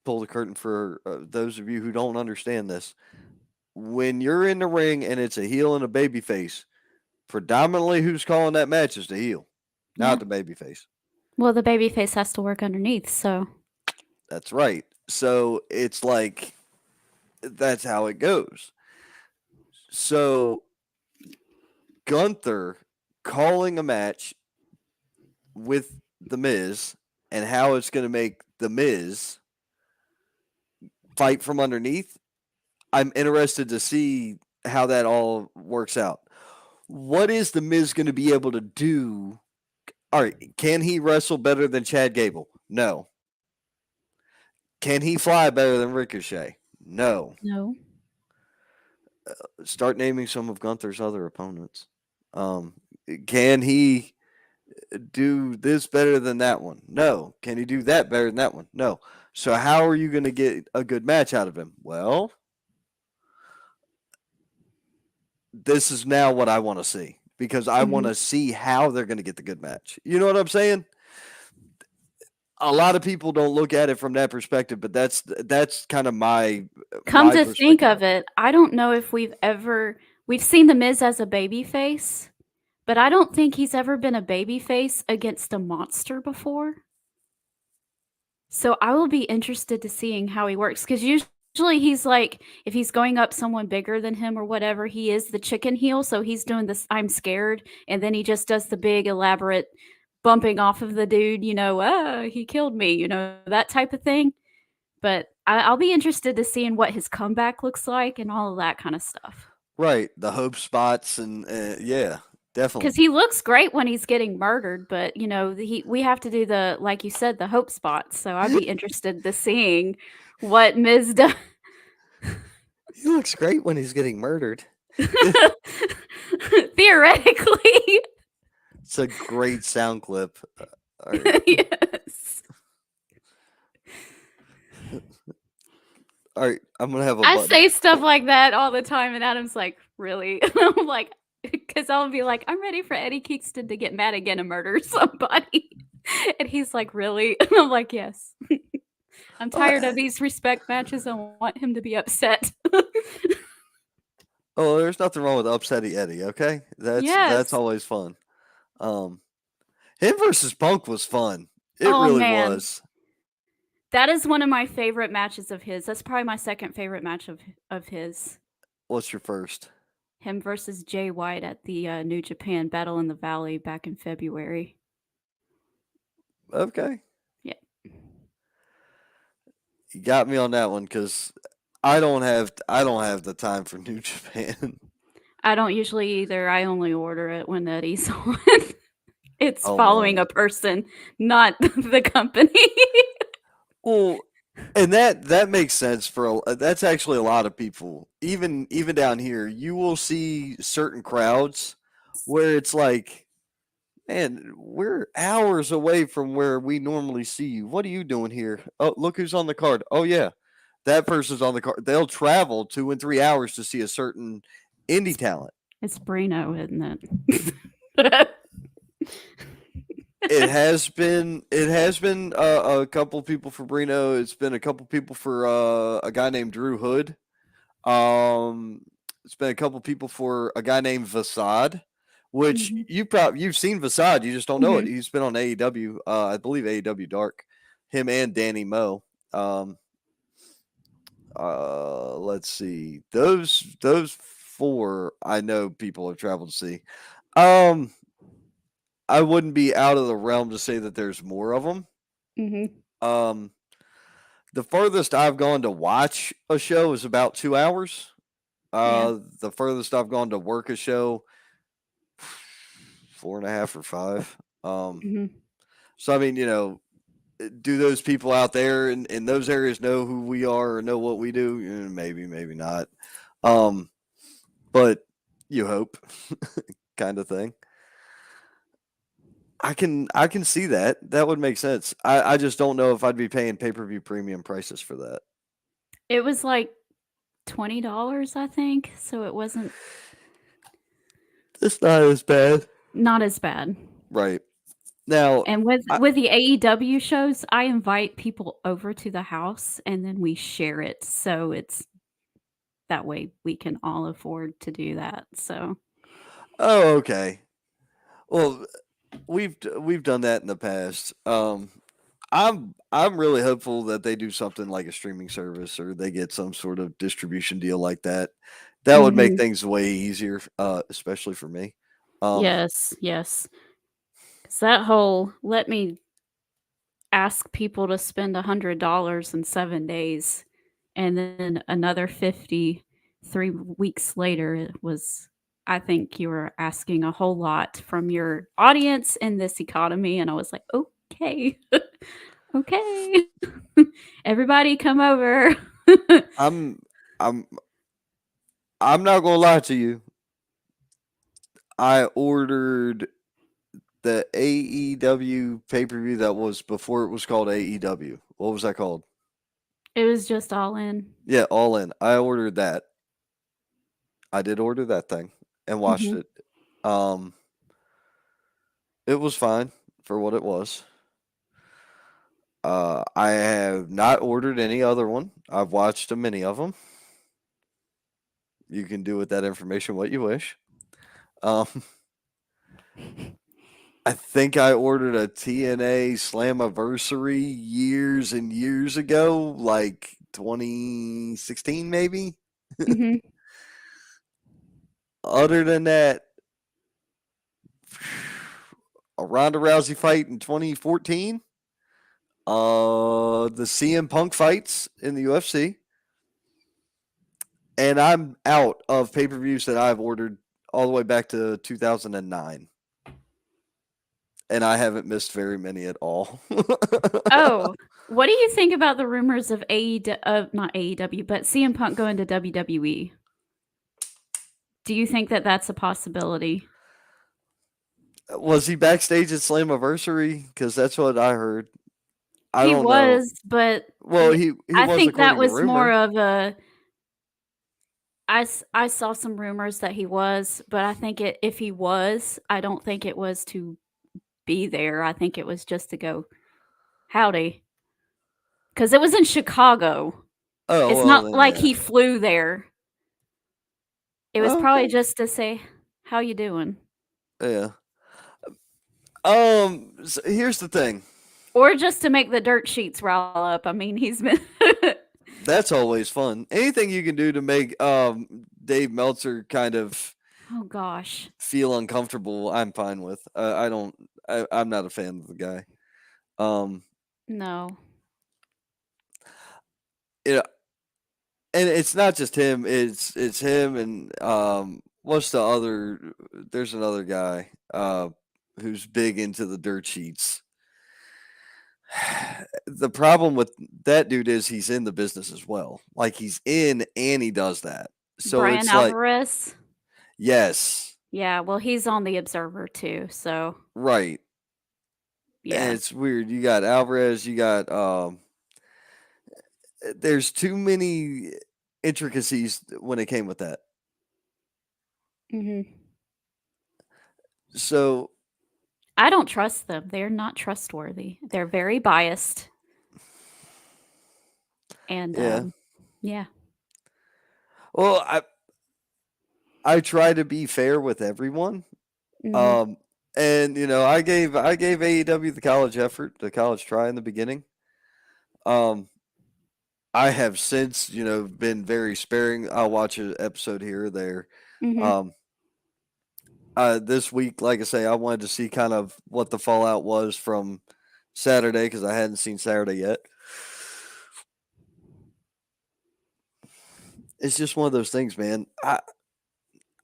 pull the curtain for those of you who don't understand this. When you're in the ring and it's a heel and a baby face, predominantly who's calling that match is the heel, Yeah. not the baby face. Well, the baby face has to work underneath, so That's right. So it's like that's how it goes. So Gunther calling a match with the Miz and how it's going to make the Miz fight from underneath. I'm interested to see how that all works out. What is the Miz going to be able to do? All right, can he wrestle better than Chad Gable? No. Can he fly better than Ricochet? No. no. Start naming some of Gunther's other opponents. Can he do this better than that one? No. Can he do that better than that one? No. So how are you going to get a good match out of him? Well, this is now what I want to see because I want Mhm. to see how they're going to get the good match. You know what I'm saying? A lot of people don't look at it from that perspective, but that's kind of my Come to think perspective. of it, I don't know if we've seen The Miz as a baby face, but I don't think he's ever been a baby face against a monster before. So I will be interested to seeing how he works because usually he's like, if he's going up someone bigger than him or whatever, he is the chicken heel. So he's doing this, I'm scared. And then he just does the big, elaborate bumping off of the dude, he killed me, that type of thing. But I'll be interested to seeing what his comeback looks like and all of that kind of stuff. Right, the hope spots and yeah, definitely. Because he looks great when he's getting murdered, but we have to do the, like you said, the hope spots. So I'd be interested to seeing what Miz does. He looks great when he's getting murdered. Theoretically, It's a great sound clip. All right. yes. All right, I'm gonna have a I button. say stuff like that all the time, and Adam's like, "Really?" I'm like, because I'll be like, "I'm ready for Eddie Kingston to get mad again and murder somebody," and he's like, "Really?" And I'm like, "Yes." I'm tired of these respect matches. I want him to be upset. Oh, there's nothing wrong with upsetting Eddie. Okay, that's Yes. always fun. Him versus Punk was fun. It Oh, really man. was. That is one of my favorite matches of his. That's probably my second favorite match of his. What's your first? Him versus Jay White at the New Japan Battle in the Valley back in February. Okay, Yeah. you got me on that one because I don't have the time for New Japan. I don't usually either. I only order it when Eddie's on. It's Oh, following no. a person, not the company. Well, and that makes sense for that's actually a lot of people. Even down here, you will see certain crowds where it's like, man, we're hours away from where we normally see you. What are you doing here? Oh, look who's on the card. Oh yeah, that person's on the card. They'll travel 2 and 3 hours to see a certain indie talent. It's Brino, isn't it? It has been a couple people for Brino. It's been a couple people for a guy named Drew Hood. It's been a couple people for a guy named Vasad, which you've seen Vasad, you just don't know it. He's been on AEW, I believe AEW Dark. Him and Danny Moe. Let's see. Those four I know people have traveled to see. I wouldn't be out of the realm to say that there's more of them. The furthest I've gone to watch a show is about 2 hours. The furthest I've gone to work a show, 4.5 or 5. So I mean, do those people out there in those areas know who we are or know what we do? Maybe, maybe not. But you hope, kind of thing. I can see that. That would make sense. I just don't know if I'd be paying pay-per-view premium prices for that. It was like $20, I think. So it wasn't. It's not as bad. Not as bad. Right. Now, and with the AEW shows, I invite people over to the house and then we share it. So it's that way we can all afford to do that. So. Oh, okay. Well, we've done that in the past. I'm really hopeful that they do something like a streaming service or they get some sort of distribution deal like that. That would make things way easier, especially for me. Yes. Because that whole let me ask people to spend $100 in 7 days and then another 50 3 weeks later, it was, I think you were asking a whole lot from your audience in this economy. And I was like, okay, okay, everybody come over. I'm not gonna lie to you. I ordered the AEW pay-per-view that was before it was called AEW. What was that called? It was just all in. Yeah, All In. I ordered that. I did order that thing and watched it. It was fine for what it was. I have not ordered any other one. I've watched many of them. You can do with that information what you wish. I think I ordered a TNA Slammiversary years and years ago, like 2016 maybe. Hmm. Other than that, a Ronda Rousey fight in 2014, the CM Punk fights in the UFC, and I'm out of pay-per-views that I've ordered all the way back to 2009. And I haven't missed very many at all. Oh, what do you think about the rumors of not AEW, but CM Punk going to WWE? Do you think that that's a possibility? Was he backstage at Slammiversary? Because that's what I heard. I He don't know. was, but Well, he I was think that according to was more rumor. of a. I saw some rumors that he was, but I think if he was, I don't think it was to be there. I think it was just to go, howdy. Because it was in Chicago. Oh It's well, not then like yeah. he flew there. It was Oh, probably okay. just to say, how you doing? Yeah. So here's the thing. Or just to make the dirt sheets rile up. I mean, he's been. That's always fun. Anything you can do to make Dave Meltzer kind of Oh, gosh. feel uncomfortable, I'm fine with. I don't. I'm not a fan of the guy. No. It, and it's not just him. It's him and what's the other? There's another guy who's big into the dirt sheets. The problem with that dude is he's in the business as well. Like he's in and he does that. So Brian it's like Alvarez. yes, Yeah, well, he's on the Observer too. So, right. And yeah. it's weird. You got Alvarez, you got there's too many intricacies when it came with that. Hmm. So I don't trust them. They're not trustworthy. They're very biased. And yeah. yeah. Well, I try to be fair with everyone. Hmm. And I gave AEW the college effort, the college try in the beginning. I have since, been very sparing. I'll watch an episode here or there. Hmm. Um, this week, like I say, I wanted to see kind of what the fallout was from Saturday because I hadn't seen Saturday yet. It's just one of those things, man.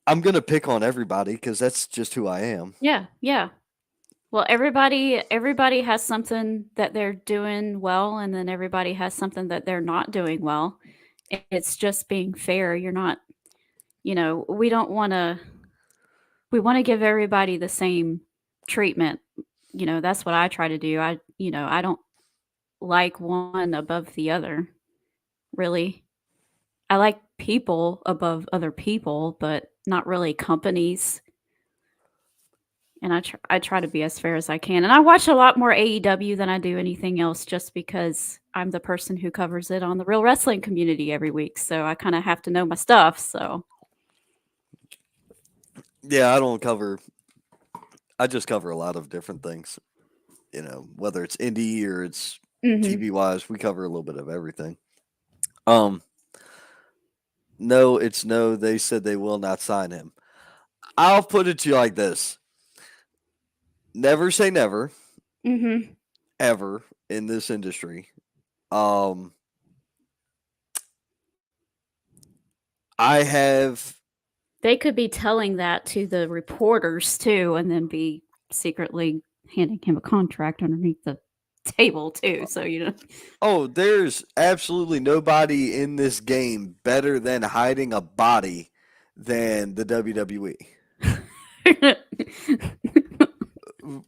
I'm gonna pick on everybody because that's just who I am. Yeah, yeah. Well, everybody has something that they're doing well, and then everybody has something that they're not doing well. It's just being fair. You're not, we don't want to. We want to give everybody the same treatment. That's what I try to do. I don't like one above the other. Really, I like people above other people, but not really companies. And I try to be as fair as I can. And I watch a lot more AEW than I do anything else just because I'm the person who covers it on the Real Wrestling Community every week. So I kind of have to know my stuff. So Yeah, I just cover a lot of different things. Whether it's indie or it's mhm. TV wise, we cover a little bit of everything. Um, no, it's no. They said they will not sign him. I'll put it to you like this: never say never, Mhm. ever in this industry. Um, I have, They could be telling that to the reporters too, and then be secretly handing him a contract underneath the table too. So there's absolutely nobody in this game better than hiding a body than the WWE.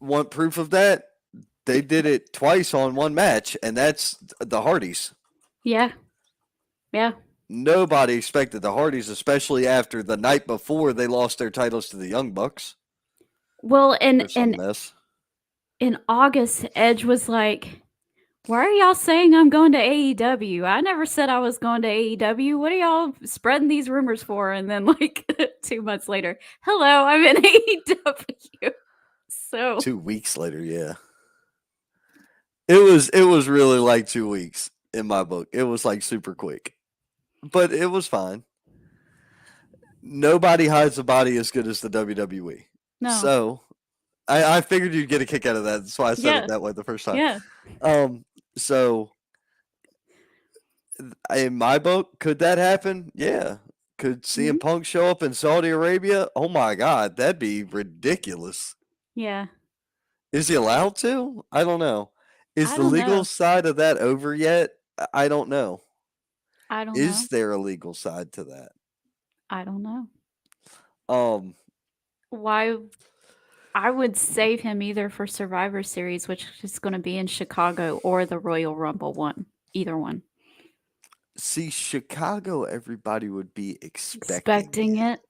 Want proof of that? They did it twice on one match, and that's the Hardys. Yeah. Yeah. Nobody expected the Hardys, especially after the night before they lost their titles to the Young Bucks. Well, They're some mess. in August, Edge was like, "Why are y'all saying I'm going to AEW? I never said I was going to AEW. What are y'all spreading these rumors for?" And then, like 2 months later, "Hello, I'm in AEW." So 2 weeks later, yeah. It was really like 2 weeks in my book. It was like super quick. But it was fine. Nobody hides a body as good as the WWE. no. So I figured you'd get a kick out of that. That's why I said Yeah. it that way the first time. Yeah. So in my book, could that happen? Yeah. Could CM Punk show up in Saudi Arabia? Oh my God, that'd be ridiculous. Yeah. Is he allowed to? I don't know. Is I the don't legal know. side of that over yet? I don't know. I don't know. Is there a legal side to that? I don't know. Why? I would save him either for Survivor Series, which is going to be in Chicago, or the Royal Rumble one. Either one. See, Chicago, everybody would be expecting Expecting it.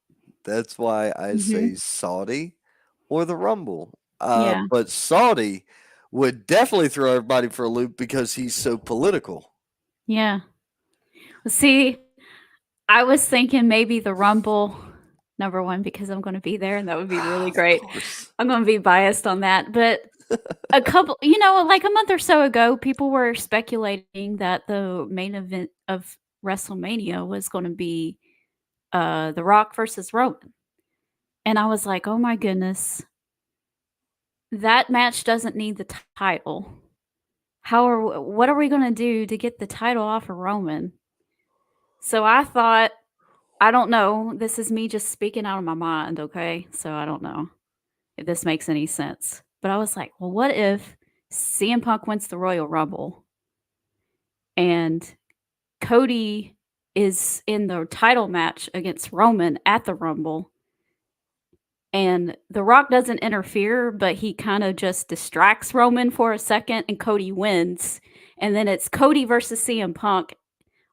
That's why I say Saudi or the Rumble. Yeah. But Saudi would definitely throw everybody for a loop because he's so political. Yeah. See, I was thinking maybe the Rumble, number one, because I'm going to be there and that would be really great. I'm going to be biased on that. But a couple, like a month or so ago, people were speculating that the main event of WrestleMania was going to be The Rock versus Roman. And I was like, oh my goodness, that match doesn't need the title. What are we going to do to get the title off of Roman? So I thought, I don't know. This is me just speaking out of my mind, okay? So I don't know if this makes any sense. But I was like, well, what if CM Punk wins the Royal Rumble and Cody is in the title match against Roman at the Rumble and The Rock doesn't interfere, but he kind of just distracts Roman for a second and Cody wins. And then it's Cody versus CM Punk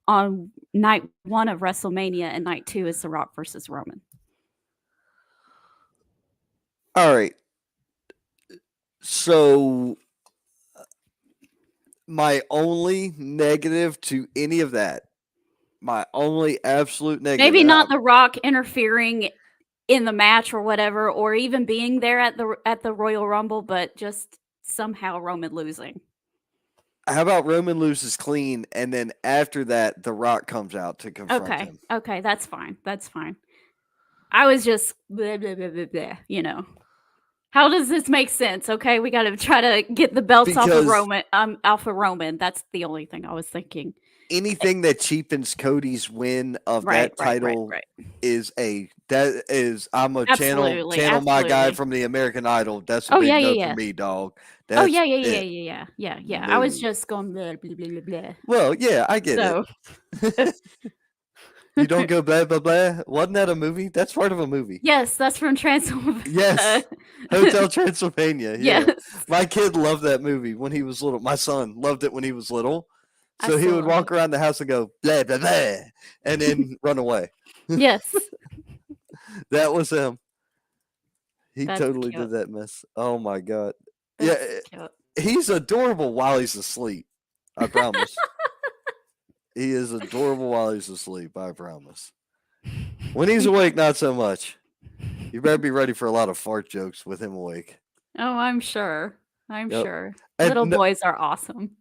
on night 1 of WrestleMania, and night 2 is The Rock versus Roman. All right. So my only negative to any of that, my only absolute negative. Maybe not The Rock interfering in the match or whatever, or even being there at the Royal Rumble, but just somehow Roman losing. How about Roman loses clean, and then after that, The Rock comes out to confront him? Okay, that's fine. That's fine. I was just blah, blah, blah, blah, blah, How does this make sense? Okay, we got to try to get the belts off of Roman. That's the only thing I was thinking. Anything that cheapens Cody's win of that title is I'm a channel my guy from the American Idol. That's a big note for me, dog. That's yeah. I was just going blah, blah, blah, blah, blah. Well, yeah, I get it. You don't go blah, blah, blah. Wasn't that a movie? That's part of a movie. Yes, that's from Transylvania. Yes. Hotel Transylvania. Yeah. Yes. My kid loved that movie when he was little. My son loved it when he was little. So he would walk around the house and go, blah, blah, blah, and then run away. Yes. That was him. He totally did that mess. Oh, my God. That's cute. He's adorable while he's asleep. I promise. He is adorable while he's asleep. I promise. When he's awake, not so much. You better be ready for a lot of fart jokes with him awake. Oh, I'm sure. Sure. Little boys are awesome.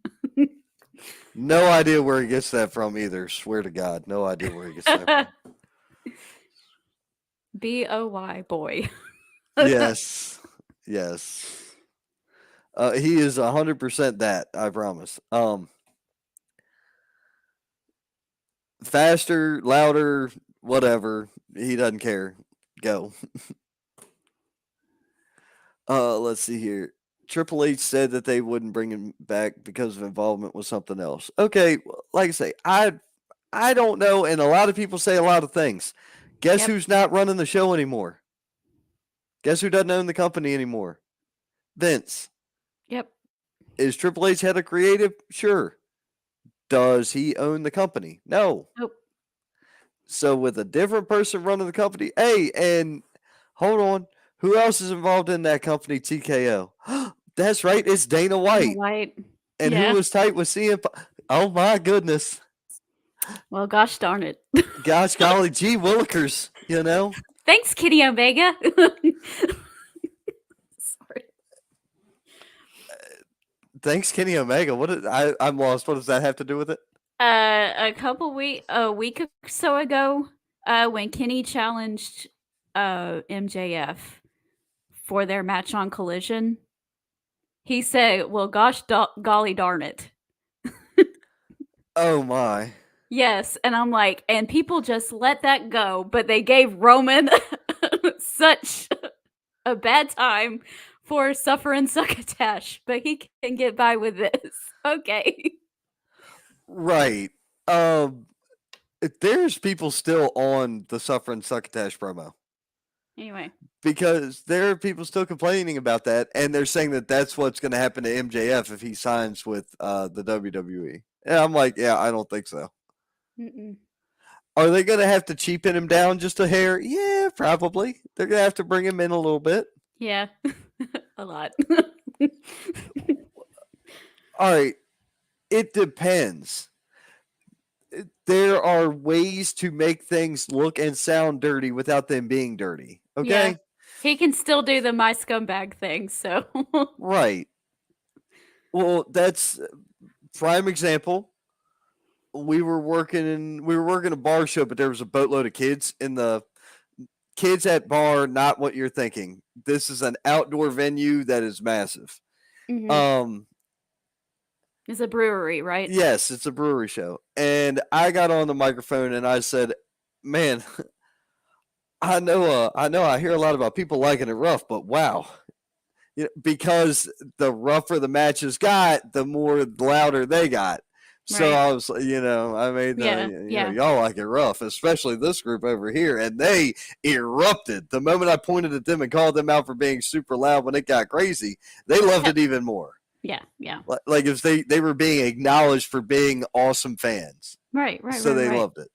No idea where he gets that from either. Swear to God. No idea where he gets that from. BOY boy. Yes. He is 100% that, I promise. Faster, louder, whatever. He doesn't care. Go. Let's see here. Triple H said that they wouldn't bring him back because of involvement with something else. Okay, like I say, I don't know, and a lot of people say a lot of things. Guess who's not running the show anymore? Guess who doesn't own the company anymore? Vince. Yep. Is Triple H head of creative? Sure. Does he own the company? No. Nope. So with a different person running the company, hey, and hold on, who else is involved in that company, TKO? That's right, it's Dana White. And who was tight with CM Punk? Oh my goodness. Well, gosh darn it. Gosh golly, gee willikers, Thanks, Kitty Omega. Sorry. Thanks, Kenny Omega. I'm lost. What does that have to do with it? A week or so ago, when Kenny challenged MJF for their match on Collision, he said, "Well, gosh, golly darn it." Oh my. Yes, and I'm like, and people just let that go, but they gave Roman such a bad time for suffering succotash, but he can get by with this. Okay. Right. Um, there's people still on the suffering succotash promo Anyway, because there are people still complaining about that, and they're saying that that's what's going to happen to MJF if he signs with the WWE. And I'm like, yeah, I don't think so. mm-mm. Are they going to have to cheapen him down just a hair? Yeah, probably. They're going to have to bring him in a little bit. Yeah, a lot. All right. It depends. There are ways to make things look and sound dirty without them being dirty. Okay? Yeah. He can still do the my scumbag thing, so. Right. Well, that's prime example. We were working a bar show, but there was a boatload of kids in the kids at bar, not what you're thinking. This is an outdoor venue that is massive. Mhm. It's a brewery, right? Yes, it's a brewery show. And I got on the microphone and I said, "Man, I know I hear a lot about people liking it rough, but wow." You know, because the rougher the matches got, the more louder they got. So Right. I was, I made Yeah. y'all like it rough, especially this group over here, and they erupted. The moment I pointed at them and called them out for being super loud when it got crazy, they loved it even more. Yeah. Like if they were being acknowledged for being awesome fans. Right. So they loved it.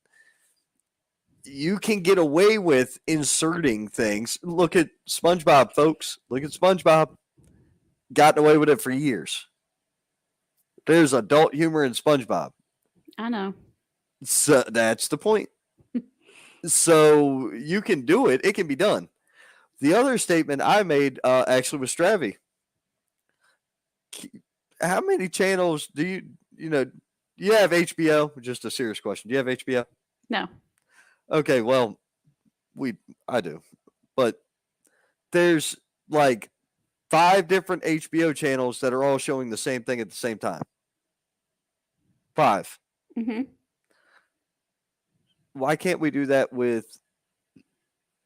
You can get away with inserting things. Look at SpongeBob, folks. Look at SpongeBob. Gotten away with it for years. There's adult humor in SpongeBob. I know. So that's the point. So you can do it. It can be done. The other statement I made actually was Stravy. How many channels do you have HBO? Just a serious question. Do you have HBO? No. Okay, well, I do. But there's like 5 different HBO channels that are all showing the same thing at the same time. 5. Mm-hmm. Why can't we do that with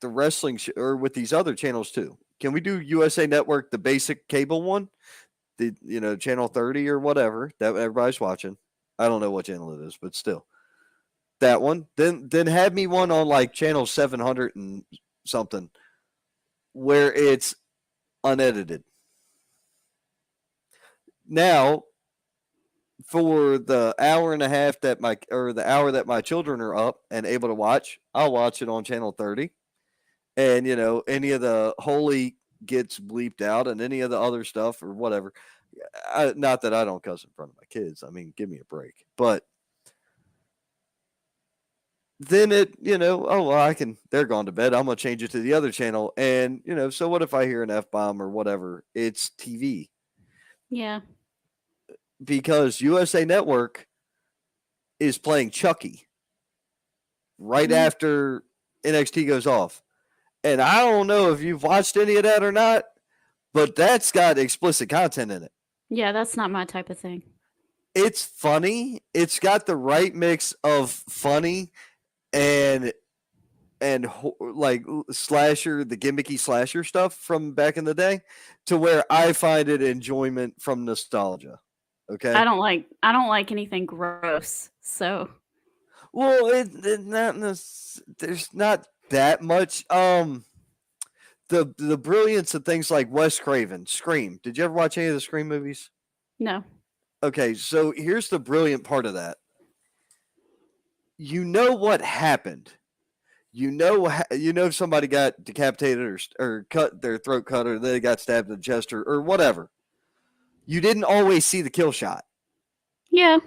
the wrestling or with these other channels too? Can we do USA Network, the basic cable one, the channel 30 or whatever that everybody's watching? I don't know what channel it is, but still, that one. Then have me one on like channel 700 and something, where it's unedited. Now, for the hour and a half the hour that my children are up and able to watch, I'll watch it on channel 30. And any of the holy gets bleeped out and any of the other stuff or whatever. Not that I don't cuss in front of my kids. I mean, give me a break. But then they're gone to bed. I'm going to change it to the other channel. And, so what if I hear an F-bomb or whatever? It's TV. Yeah. Because USA Network is playing Chucky right after NXT goes off. And I don't know if you've watched any of that or not, but that's got explicit content in it. Yeah, that's not my type of thing. It's funny. It's got the right mix of funny and like slasher, the gimmicky slasher stuff from back in the day, to where I find it enjoyment from nostalgia. Okay. I don't like anything gross. So. Well, there's not that much. The brilliance of things like Wes Craven, Scream. Did you ever watch any of the Scream movies? No. Okay, so here's the brilliant part of that. You know what happened. You know somebody got decapitated or cut their throat cut or they got stabbed in the chest or whatever. You didn't always see the kill shot. Yeah.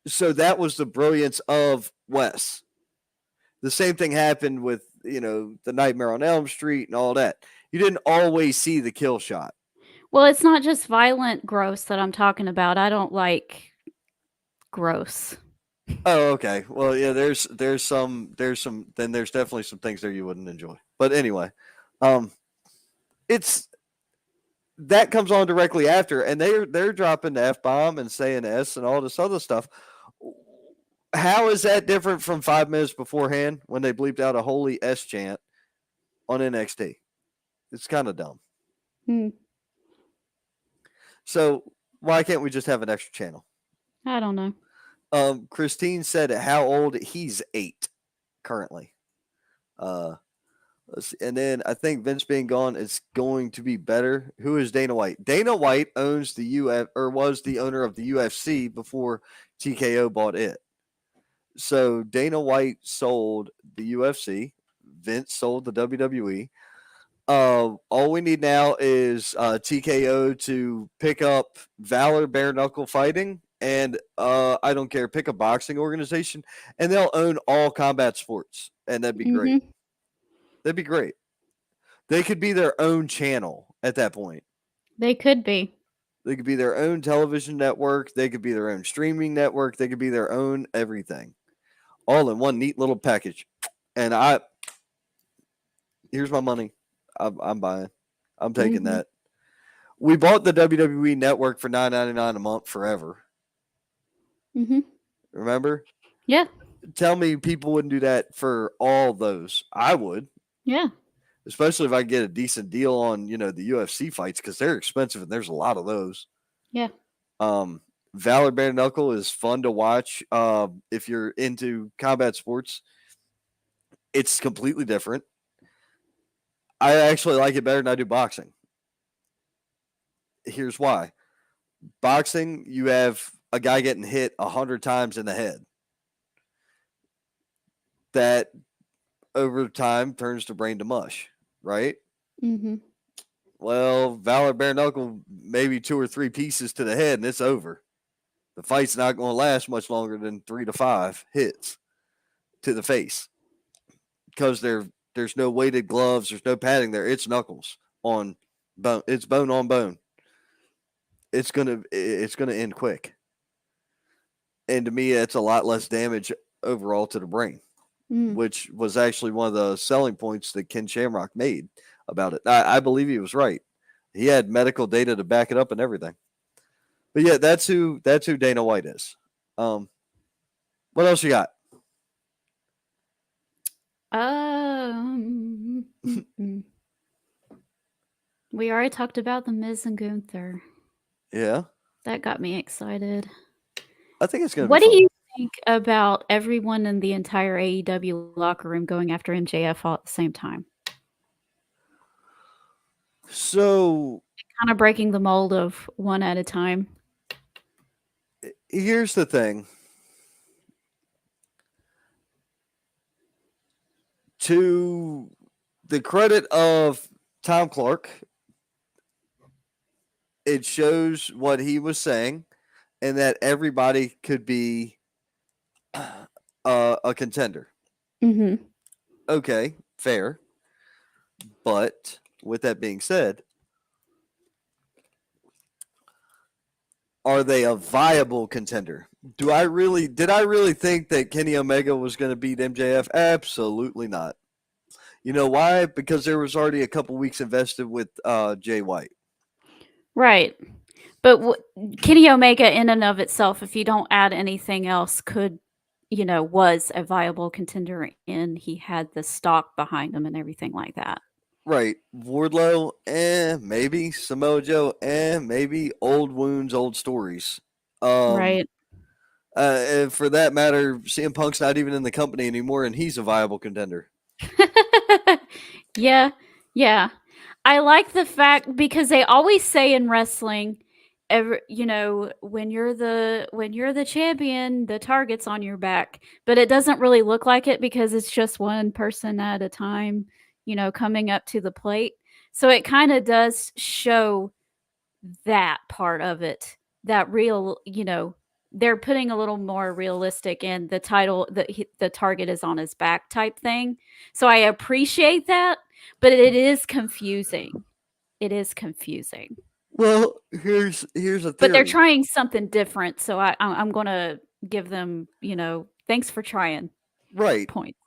So that was the brilliance of Wes. The same thing happened with, the Nightmare on Elm Street and all that. You didn't always see the kill shot. Well, it's not just violent gross that I'm talking about. I don't like gross. Oh, okay. Well, yeah. Then there's definitely some things there you wouldn't enjoy. But anyway, um, it's that comes on directly after, and they're dropping the F-bomb and saying S and all this other stuff. How is that different from 5 minutes beforehand when they bleeped out a holy S chant on NXT? It's kind of dumb. Hmm. So why can't we just have an extra channel? I don't know. Christine said how old he's 8 currently. And then I think Vince being gone is going to be better. Who is Dana White? Dana White owns the or was the owner of the UFC before TKO bought it. So Dana White sold the UFC. Vince sold the WWE. All we need now is TKO to pick up Valor Bare Knuckle Fighting, and I don't care, pick a boxing organization, and they'll own all combat sports, and that'd be great. Mhm. That'd be great. They could be their own channel at that point. They could be. They could be their own television network. They could be their own streaming network. They could be their own everything, all in one neat little package. And here's my money. I'm buying. I'm taking Mhm. that. We bought the WWE network for $9.99 a month forever. Mhm. Remember? Yeah. Tell me people wouldn't do that for all those. I would, Yeah. especially if I get a decent deal on, the UFC fights, because they're expensive and there's a lot of those. Yeah. Valor Bare Knuckle is fun to watch. If you're into combat sports, it's completely different. I actually like it better than I do boxing. Here's why. Boxing, you have a guy getting hit 100 times in the head. That over time turns the brain to mush, right? Mhm. Well, Valor Bare Knuckle, maybe 2 or 3 pieces to the head, and it's over. The fight's not going to last much longer than 3 to 5 hits to the face, because there's no weighted gloves, there's no padding there. It's knuckles on bone. It's bone on bone. It's gonna end quick, and to me, that's a lot less damage overall to the brain, Mm. which was actually one of the selling points that Ken Shamrock made about it. I believe he was right. He had medical data to back it up and everything. But yeah, that's who Dana White is. What else you got? Mm-mm. We already talked about the Miz and Gunther. Yeah, That got me excited. I think it's gonna What be do fun. you think about everyone in the entire AEW locker room going after MJF all at the same time? So Kind of breaking the mold of one at a time. here's the thing. To the credit of Tom Clark, it shows what he was saying, and that everybody could be a contender. Mm-hmm. Okay, fair. But with that being said, are they a viable contender? Did I really think that Kenny Omega was going to beat MJF? Absolutely not. You know why? Because there was already a couple weeks invested with Jay White. Right. But Kenny Omega in and of itself, if you don't add anything else, was a viable contender, and he had the stock behind him and everything like that. Right. Wardlow, maybe. Samoa Joe, maybe. Old wounds, old stories. Right. And for that matter, CM Punk's not even in the company anymore, and he's a viable contender. Yeah. Yeah. I like the fact, because they always say in wrestling, when you're the champion, the target's on your back, but it doesn't really look like it because it's just one person at a time, coming up to the plate. So it kind of does show that part of it, that real, they're putting a little more realistic in the title, the target is on his back type thing. So I appreciate that, but it is confusing. It is confusing. Well, here's a But they're theory. trying something different, so I'm gonna give them, thanks for trying Right. point.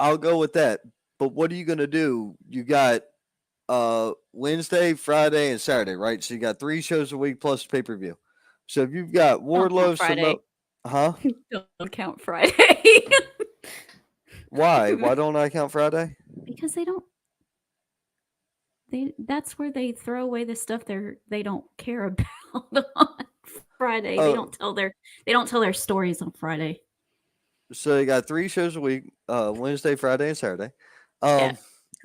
I'll go with that. But what are you gonna do? You got Wednesday, Friday, and Saturday, right? So you got 3 shows a week plus pay per view. So if you've got Don't count Wardlow, Friday. huh? Don't count Friday. Why? Why don't I count Friday? Because that's where they throw away the stuff they don't care about on Friday. They Oh, don't tell their stories on Friday. so you got 3 shows a week, Wednesday, Friday, and Saturday. Yeah.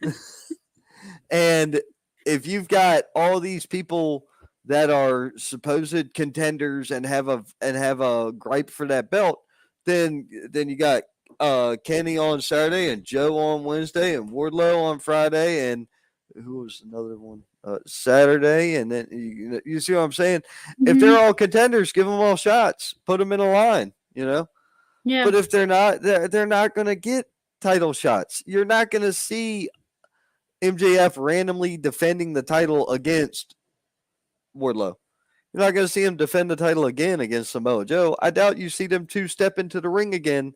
Um, and if you've got all these people that are supposed contenders and have a gripe for that belt, then you got Kenny on Saturday and Joe on Wednesday and Wardlow on Friday and who was another one Saturday, and then you see what I'm saying? If Mhm. they're all contenders, give them all shots, put them in a line, Yeah. But if they're not, they're not going to get title shots. You're not going to see MJF randomly defending the title against Wardlow. You're not going to see him defend the title again against Samoa Joe. I doubt you see them two step into the ring again.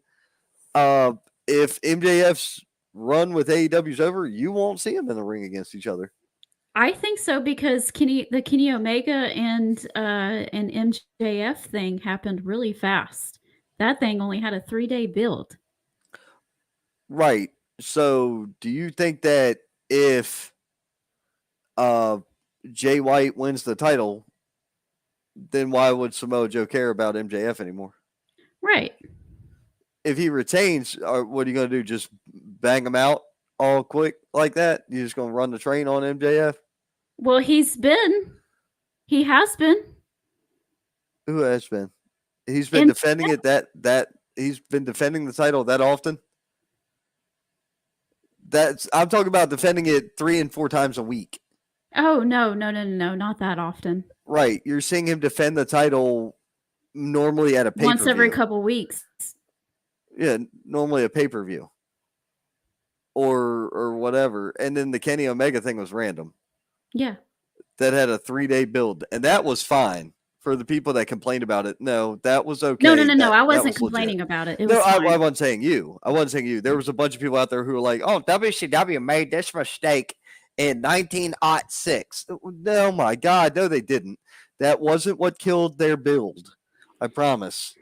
If MJF's run with AEW's over, you won't see them in the ring against each other. I think so because the Kenny Omega and MJF thing happened really fast. That thing only had a 3-day build. Right. So, do you think that if Jay White wins the title, then why would Samoa Joe care about MJF anymore? Right. If he retains, what are you going to do? Just bang him out all quick like that? You just going to run the train on MJF? Well, he has been. Who has been? He's been defending it that he's been defending the title that often. I'm talking about defending it 3 and 4 times a week. Oh no, not that often. Right, you're seeing him defend the title normally at a pay-per-view. Once every couple weeks. Yeah, normally a pay-per-view. Or whatever. And then the Kenny Omega thing was random. Yeah. That had a 3-day build, and that was fine for the people that complained about it. No, that was okay. No. I wasn't complaining about it. I wasn't saying you. There was a bunch of people out there who were like, "Oh, WCW made this mistake in 1906." No, my God, no, they didn't. That wasn't what killed their build. I promise.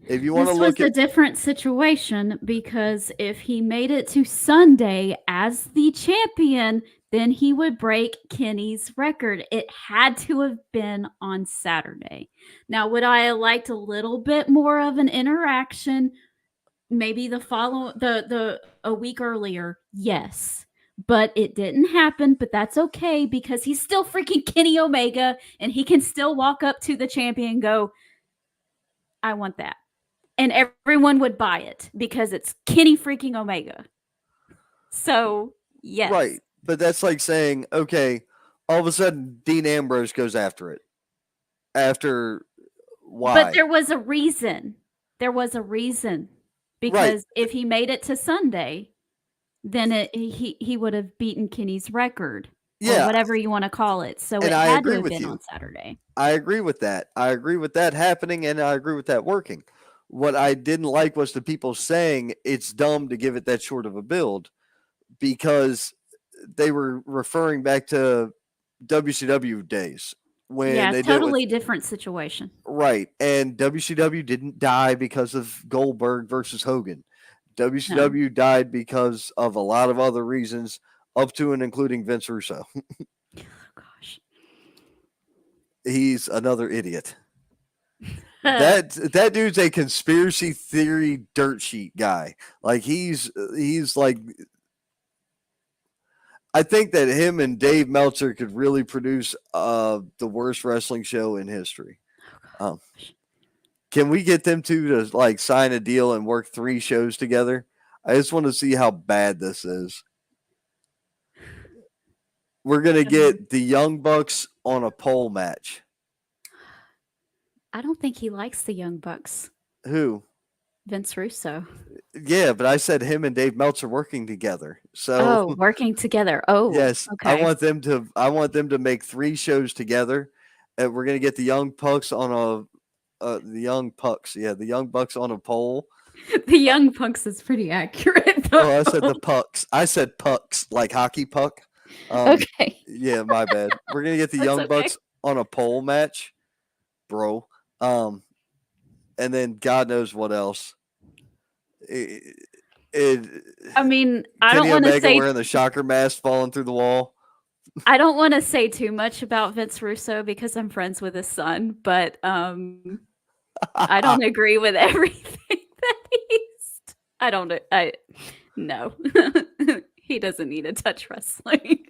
If you want to look at a different situation, because if he made it to Sunday as the champion, then he would break Kenny's record. It had to have been on Saturday. Now, would I have liked a little bit more of an interaction? Maybe a week earlier? Yes. But it didn't happen, but that's okay because he's still freaking Kenny Omega and he can still walk up to the champion and go, I want that. And everyone would buy it because it's Kenny freaking Omega. So, yes. Right. But that's like saying, okay, all of a sudden Dean Ambrose goes after it. After why? But there was a reason. Because if he made it to Sunday, then he would have beaten Kenny's record. Or whatever you want to call it. So it had to have been on Saturday. I agree with that. I agree with that happening, and I agree with that working. What I didn't like was the people saying it's dumb to give it that short of a build because they were referring back to WCW days when they totally different situation. Right, and WCW didn't die because of Goldberg versus Hogan. WCW died because of a lot of other reasons, up to and including Vince Russo. Oh, gosh, he's another idiot. That dude's a conspiracy theory dirt sheet guy. Like he's like, I think that him and Dave Meltzer could really produce the worst wrestling show in history. Can we get them to like sign a deal and work 3 shows together? I just want to see how bad this is. We're gonna get the Young Bucks on a pole match. I don't think he likes the Young Bucks. Who? Vince Russo. Yeah, but I said him and Dave Meltzer working together. So working together. Oh, yes. okay. I want them to make 3 shows together and we're gonna get the young pucks on the young pucks. Yeah, the young bucks on a pole. The young punks is pretty accurate. Oh, I said though. the pucks. I said pucks, like hockey puck. Okay. Yeah, my bad. We're gonna get the That's young okay. bucks on a pole match, bro. And then God knows what else. It I mean, I don't Kenny want to Omega say wearing the shocker mask falling through the wall. I don't want to say too much about Vince Russo because I'm friends with his son, but I don't agree with everything that he's. I don't. I no. He doesn't need to touch wrestling.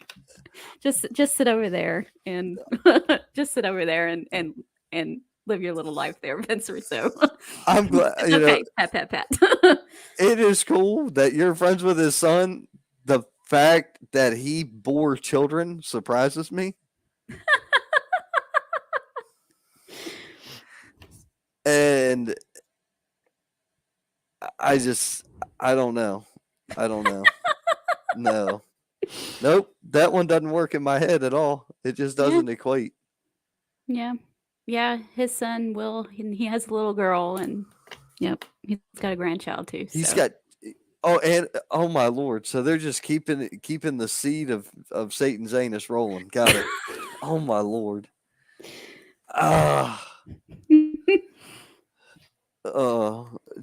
Just sit over there and just sit over there and live your little life there, Vince Russo. I'm glad, you know, Okay, pat. it is cool that you're friends with his son. The fact that he bore children surprises me. And I don't know. I don't know. No. Nope. That one doesn't work in my head at all. It just doesn't equate. Yeah. Yeah, his son Will, he has a little girl, and yep, he's got a grandchild too. He's so. got oh my lord. So they're just keeping the seed of Satan's anus rolling. Got it. Oh my lord.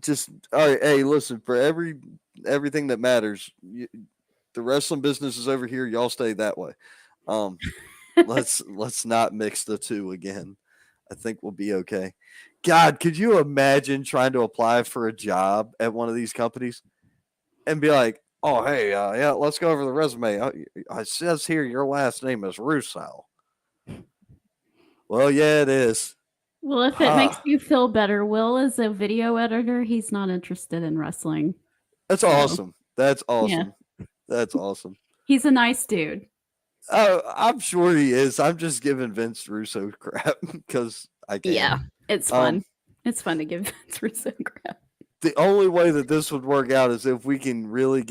Just all right. Hey, listen, for everything that matters, the wrestling business is over here. Y'all stay that way. Let's not mix the two again. I think we'll be okay. God, could you imagine trying to apply for a job at one of these companies and be like, "Oh, hey, yeah, let's go over the resume. It says here your last name is Russo." Well, yeah, it is. Well, if it makes you feel better, Will is a video editor. He's not interested in wrestling. That's awesome. That's awesome. Yeah. That's awesome. He's a nice dude. Oh, I'm sure he is. I'm just giving Vince Russo crap because I can. Yeah, it's fun. It's fun to give Vince Russo crap. The only way that this would work out is if we can really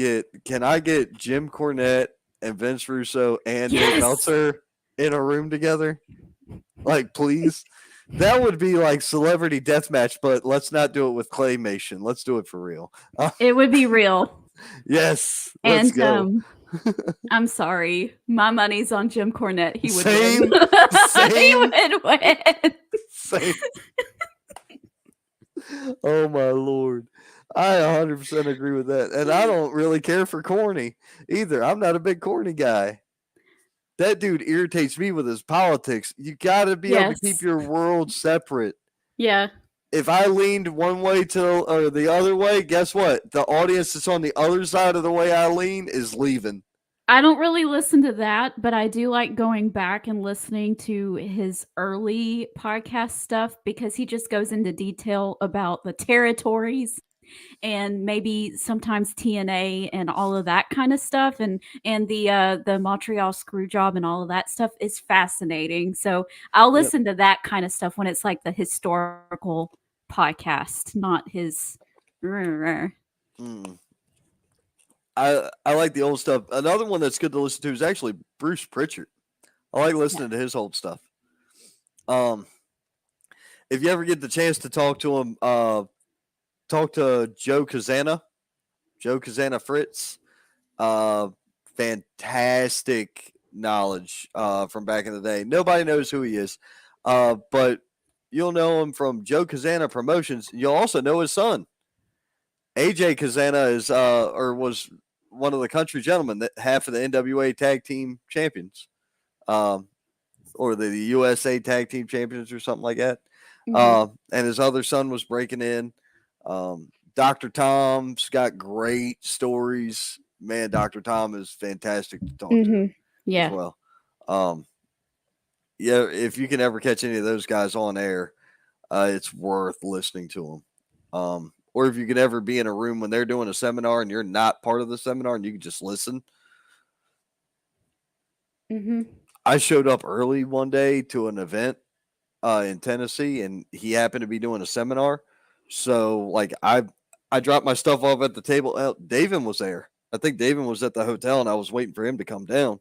can I get Jim Cornette and Vince Russo and Dave Meltzer in a room together? Like, please. That would be like celebrity deathmatch, but let's not do it with claymation. Let's do it for real. It would be real. Yes. Let's go. I'm sorry. My money's on Jim Cornette. He would Same. win. He would win. Same. Oh my lord. I 100% agree with that. And I don't really care for corny either. I'm not a big corny guy. That dude irritates me with his politics. You got to be able to keep your world separate. Yeah. If I leaned one way or the other way, guess what? The audience that's on the other side of the way I lean is leaving. I don't really listen to that, but I do like going back and listening to his early podcast stuff because he just goes into detail about the territories and maybe sometimes TNA and all of that kind of stuff, and the Montreal screw job and all of that stuff is fascinating. So I'll listen to that kind of stuff when it's like the historical podcast, not his. I like the old stuff. Another one that's good to listen to is actually Bruce Pritchard. I like listening to his old stuff. If you ever get the chance to talk to him, talk to Joe Kazana Fritz. Fantastic knowledge from back in the day. Nobody knows who he is, but you'll know him from Joe Kazana Promotions. You'll also know his son. AJ Kazana is was one of the country gentlemen, that half of the NWA tag team champions, or the USA tag team champions or something like that. Mm-hmm. And his other son was breaking in. Dr. Tom's got great stories. Man, Dr. Tom is fantastic to talk to as well. Yeah, if you can ever catch any of those guys on air, it's worth listening to them. Or if you could ever be in a room when they're doing a seminar and you're not part of the seminar and you can just listen. Mm-hmm. I showed up early one day to an event in Tennessee, and he happened to be doing a seminar. So, like, I dropped my stuff off at the table. David was there. I think David was at the hotel, and I was waiting for him to come down.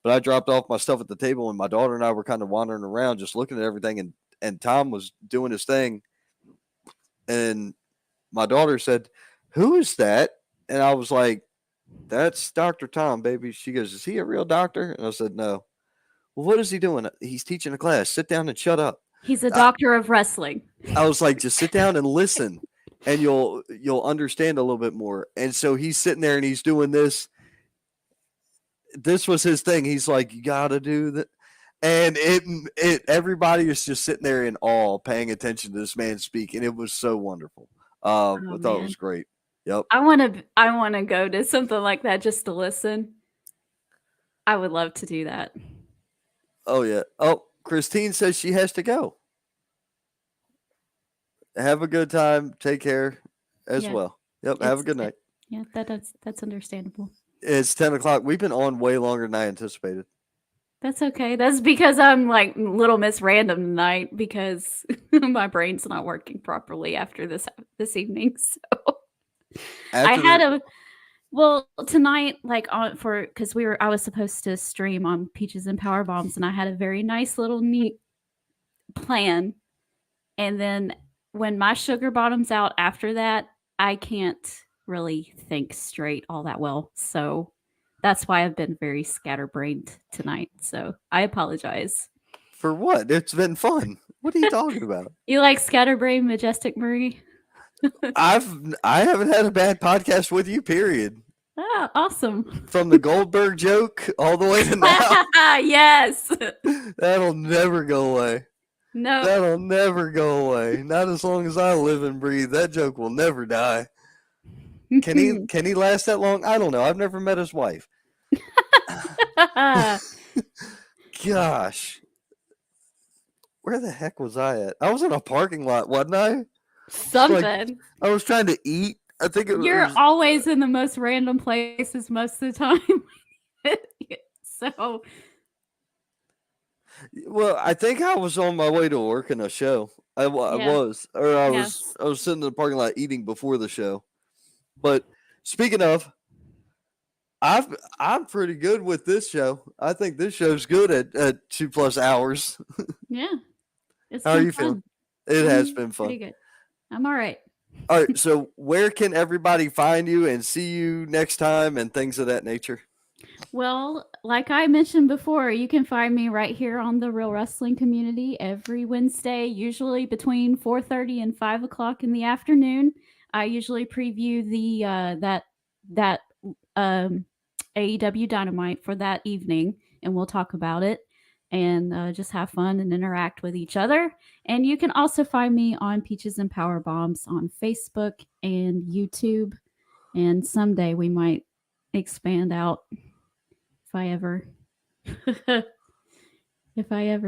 But I dropped off my stuff at the table, and my daughter and I were kind of wandering around, just looking at everything, and Tom was doing his thing, and my daughter said, "Who is that?" And I was like, "That's Dr. Tom, baby." She goes, "Is he a real doctor?" And I said, "No." "Well, what is he doing?" "He's teaching a class. Sit down and shut up." He's a doctor of wrestling. I was like, "Just sit down and listen, and you'll understand a little bit more." And so he's sitting there and he's doing this. This was his thing. He's like, "You got to do that." And everybody is just sitting there in awe, paying attention to this man speak, and it was so wonderful. I thought it was great. Yep. I want to go to something like that just to listen. I would love to do that. Oh yeah. Oh, Christine says she has to go. Have a good time. Take care as well. Yep. Have a good night. Yeah, that's understandable. It's 10 o'clock. We've been on way longer than I anticipated. That's okay. That's because I'm like Little Miss Random tonight because my brain's not working properly after this evening. So I had tonight, like because I was supposed to stream on Peaches and Power Bombs, and I had a very nice little neat plan. And then when my sugar bottoms out after that, I can't really think straight all that well. So that's why I've been very scatterbrained tonight. So I apologize. For what? It's been fun. What are you talking about? You like scatterbrained, Majestic Marie? I haven't had a bad podcast with you, period. Ah, awesome. From the Goldberg joke all the way to now. Yes. That'll never go away. No. That'll never go away. Not as long as I live and breathe. That joke will never die. Can he last that long? I don't know. I've never met his wife. Gosh. Where the heck was I at? I was in a parking lot, wasn't I? Something. Like, I was trying to eat. I think You're always in the most random places most of the time. So. Well, I think I was on my way to work in a show. I was sitting in the parking lot eating before the show. But speaking of, I'm pretty good with this show. I think this show's good at 2+ hours. Yeah. How are you feeling? It has been fun. Pretty good. I'm all right. All right. So where can everybody find you and see you next time and things of that nature? Well, like I mentioned before, you can find me right here on the Real Wrestling Community every Wednesday, usually between 4:30 and 5 o'clock in the afternoon. I usually preview the that AEW Dynamite for that evening, and we'll talk about it and just have fun and interact with each other. And you can also find me on Peaches and Power Bombs on Facebook and YouTube. And someday we might expand out if I ever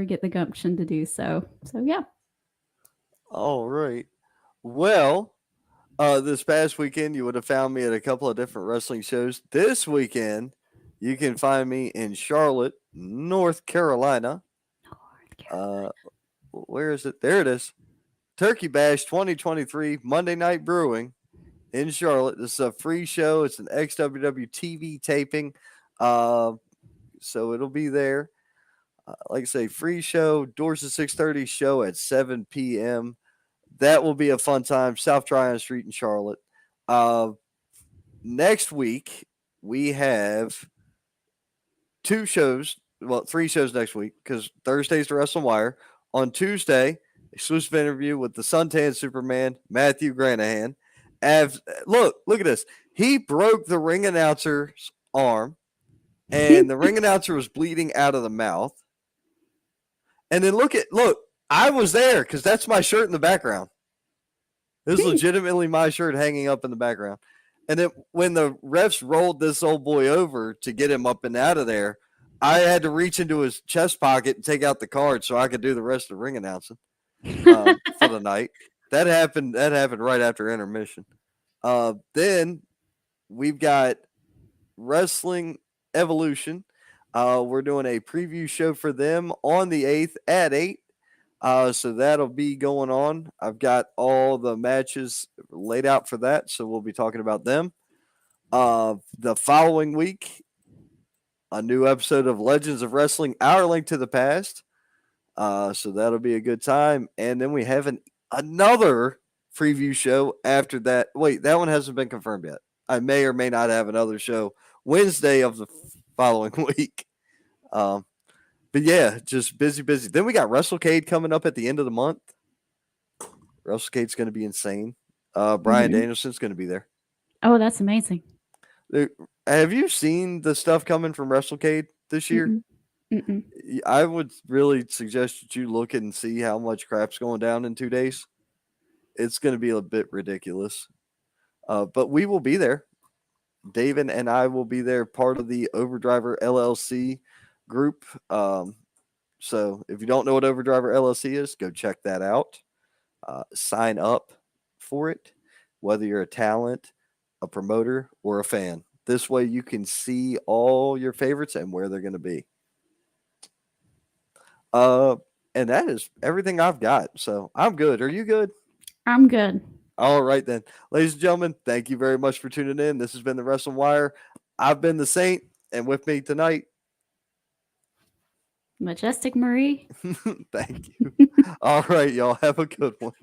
get the gumption to do so. So yeah. All right. Well, this past weekend you would have found me at a couple of different wrestling shows. This weekend you can find me in Charlotte, North Carolina. Where is it? There it is. Turkey Bash 2023 Monday Night Brewing in Charlotte. This is a free show. It's an XWW TV taping. So it'll be there. Like I say, free show. Doors at 6:30. Show at 7 p.m. That will be a fun time. South Tryon Street in Charlotte. Next week we have 2 shows. Well, 3 shows next week because Thursday's the Wrestling Wire. On Tuesday, exclusive interview with the Suntan Superman, Matthew Granahan. Look at this. He broke the ring announcer's arm, and the ring announcer was bleeding out of the mouth. And then look, I was there because that's my shirt in the background. This is legitimately my shirt hanging up in the background. And then when the refs rolled this old boy over to get him up and out of there, I had to reach into his chest pocket and take out the card so I could do the rest of the ring announcing for the night. That happened right after intermission. Then we've got Wrestling Evolution. We're doing a preview show for them on the 8th at 8. So that'll be going on. I've got all the matches laid out for that, so we'll be talking about them. The following week, a new episode of Legends of Wrestling, Our Link to the Past. So that'll be a good time. And then we have another preview show after that. Wait, that one hasn't been confirmed yet. I may or may not have another show Wednesday of the following week. But yeah, just busy. Then we got WrestleCade coming up at the end of the month. WrestleCade's going to be insane. Brian Danielson's going to be there. Oh, that's amazing. Have you seen the stuff coming from WrestleCade this year? Mm-mm. I would really suggest that you look and see how much crap's going down in 2 days. It's going to be a bit ridiculous. But we will be there. David and I will be there, part of the Overdriver LLC group. So if you don't know what Overdriver LLC is, go check that out. Sign up for it, whether you're a talent, a promoter, or a fan. This way you can see all your favorites and where they're going to be. And that is everything I've got. So I'm good. Are you good? I'm good. All right, then. Ladies and gentlemen, thank you very much for tuning in. This has been the Wrestling Wire. I've been the Saint, and with me tonight, Majestic Marie. thank you. All right, y'all. Have a good one.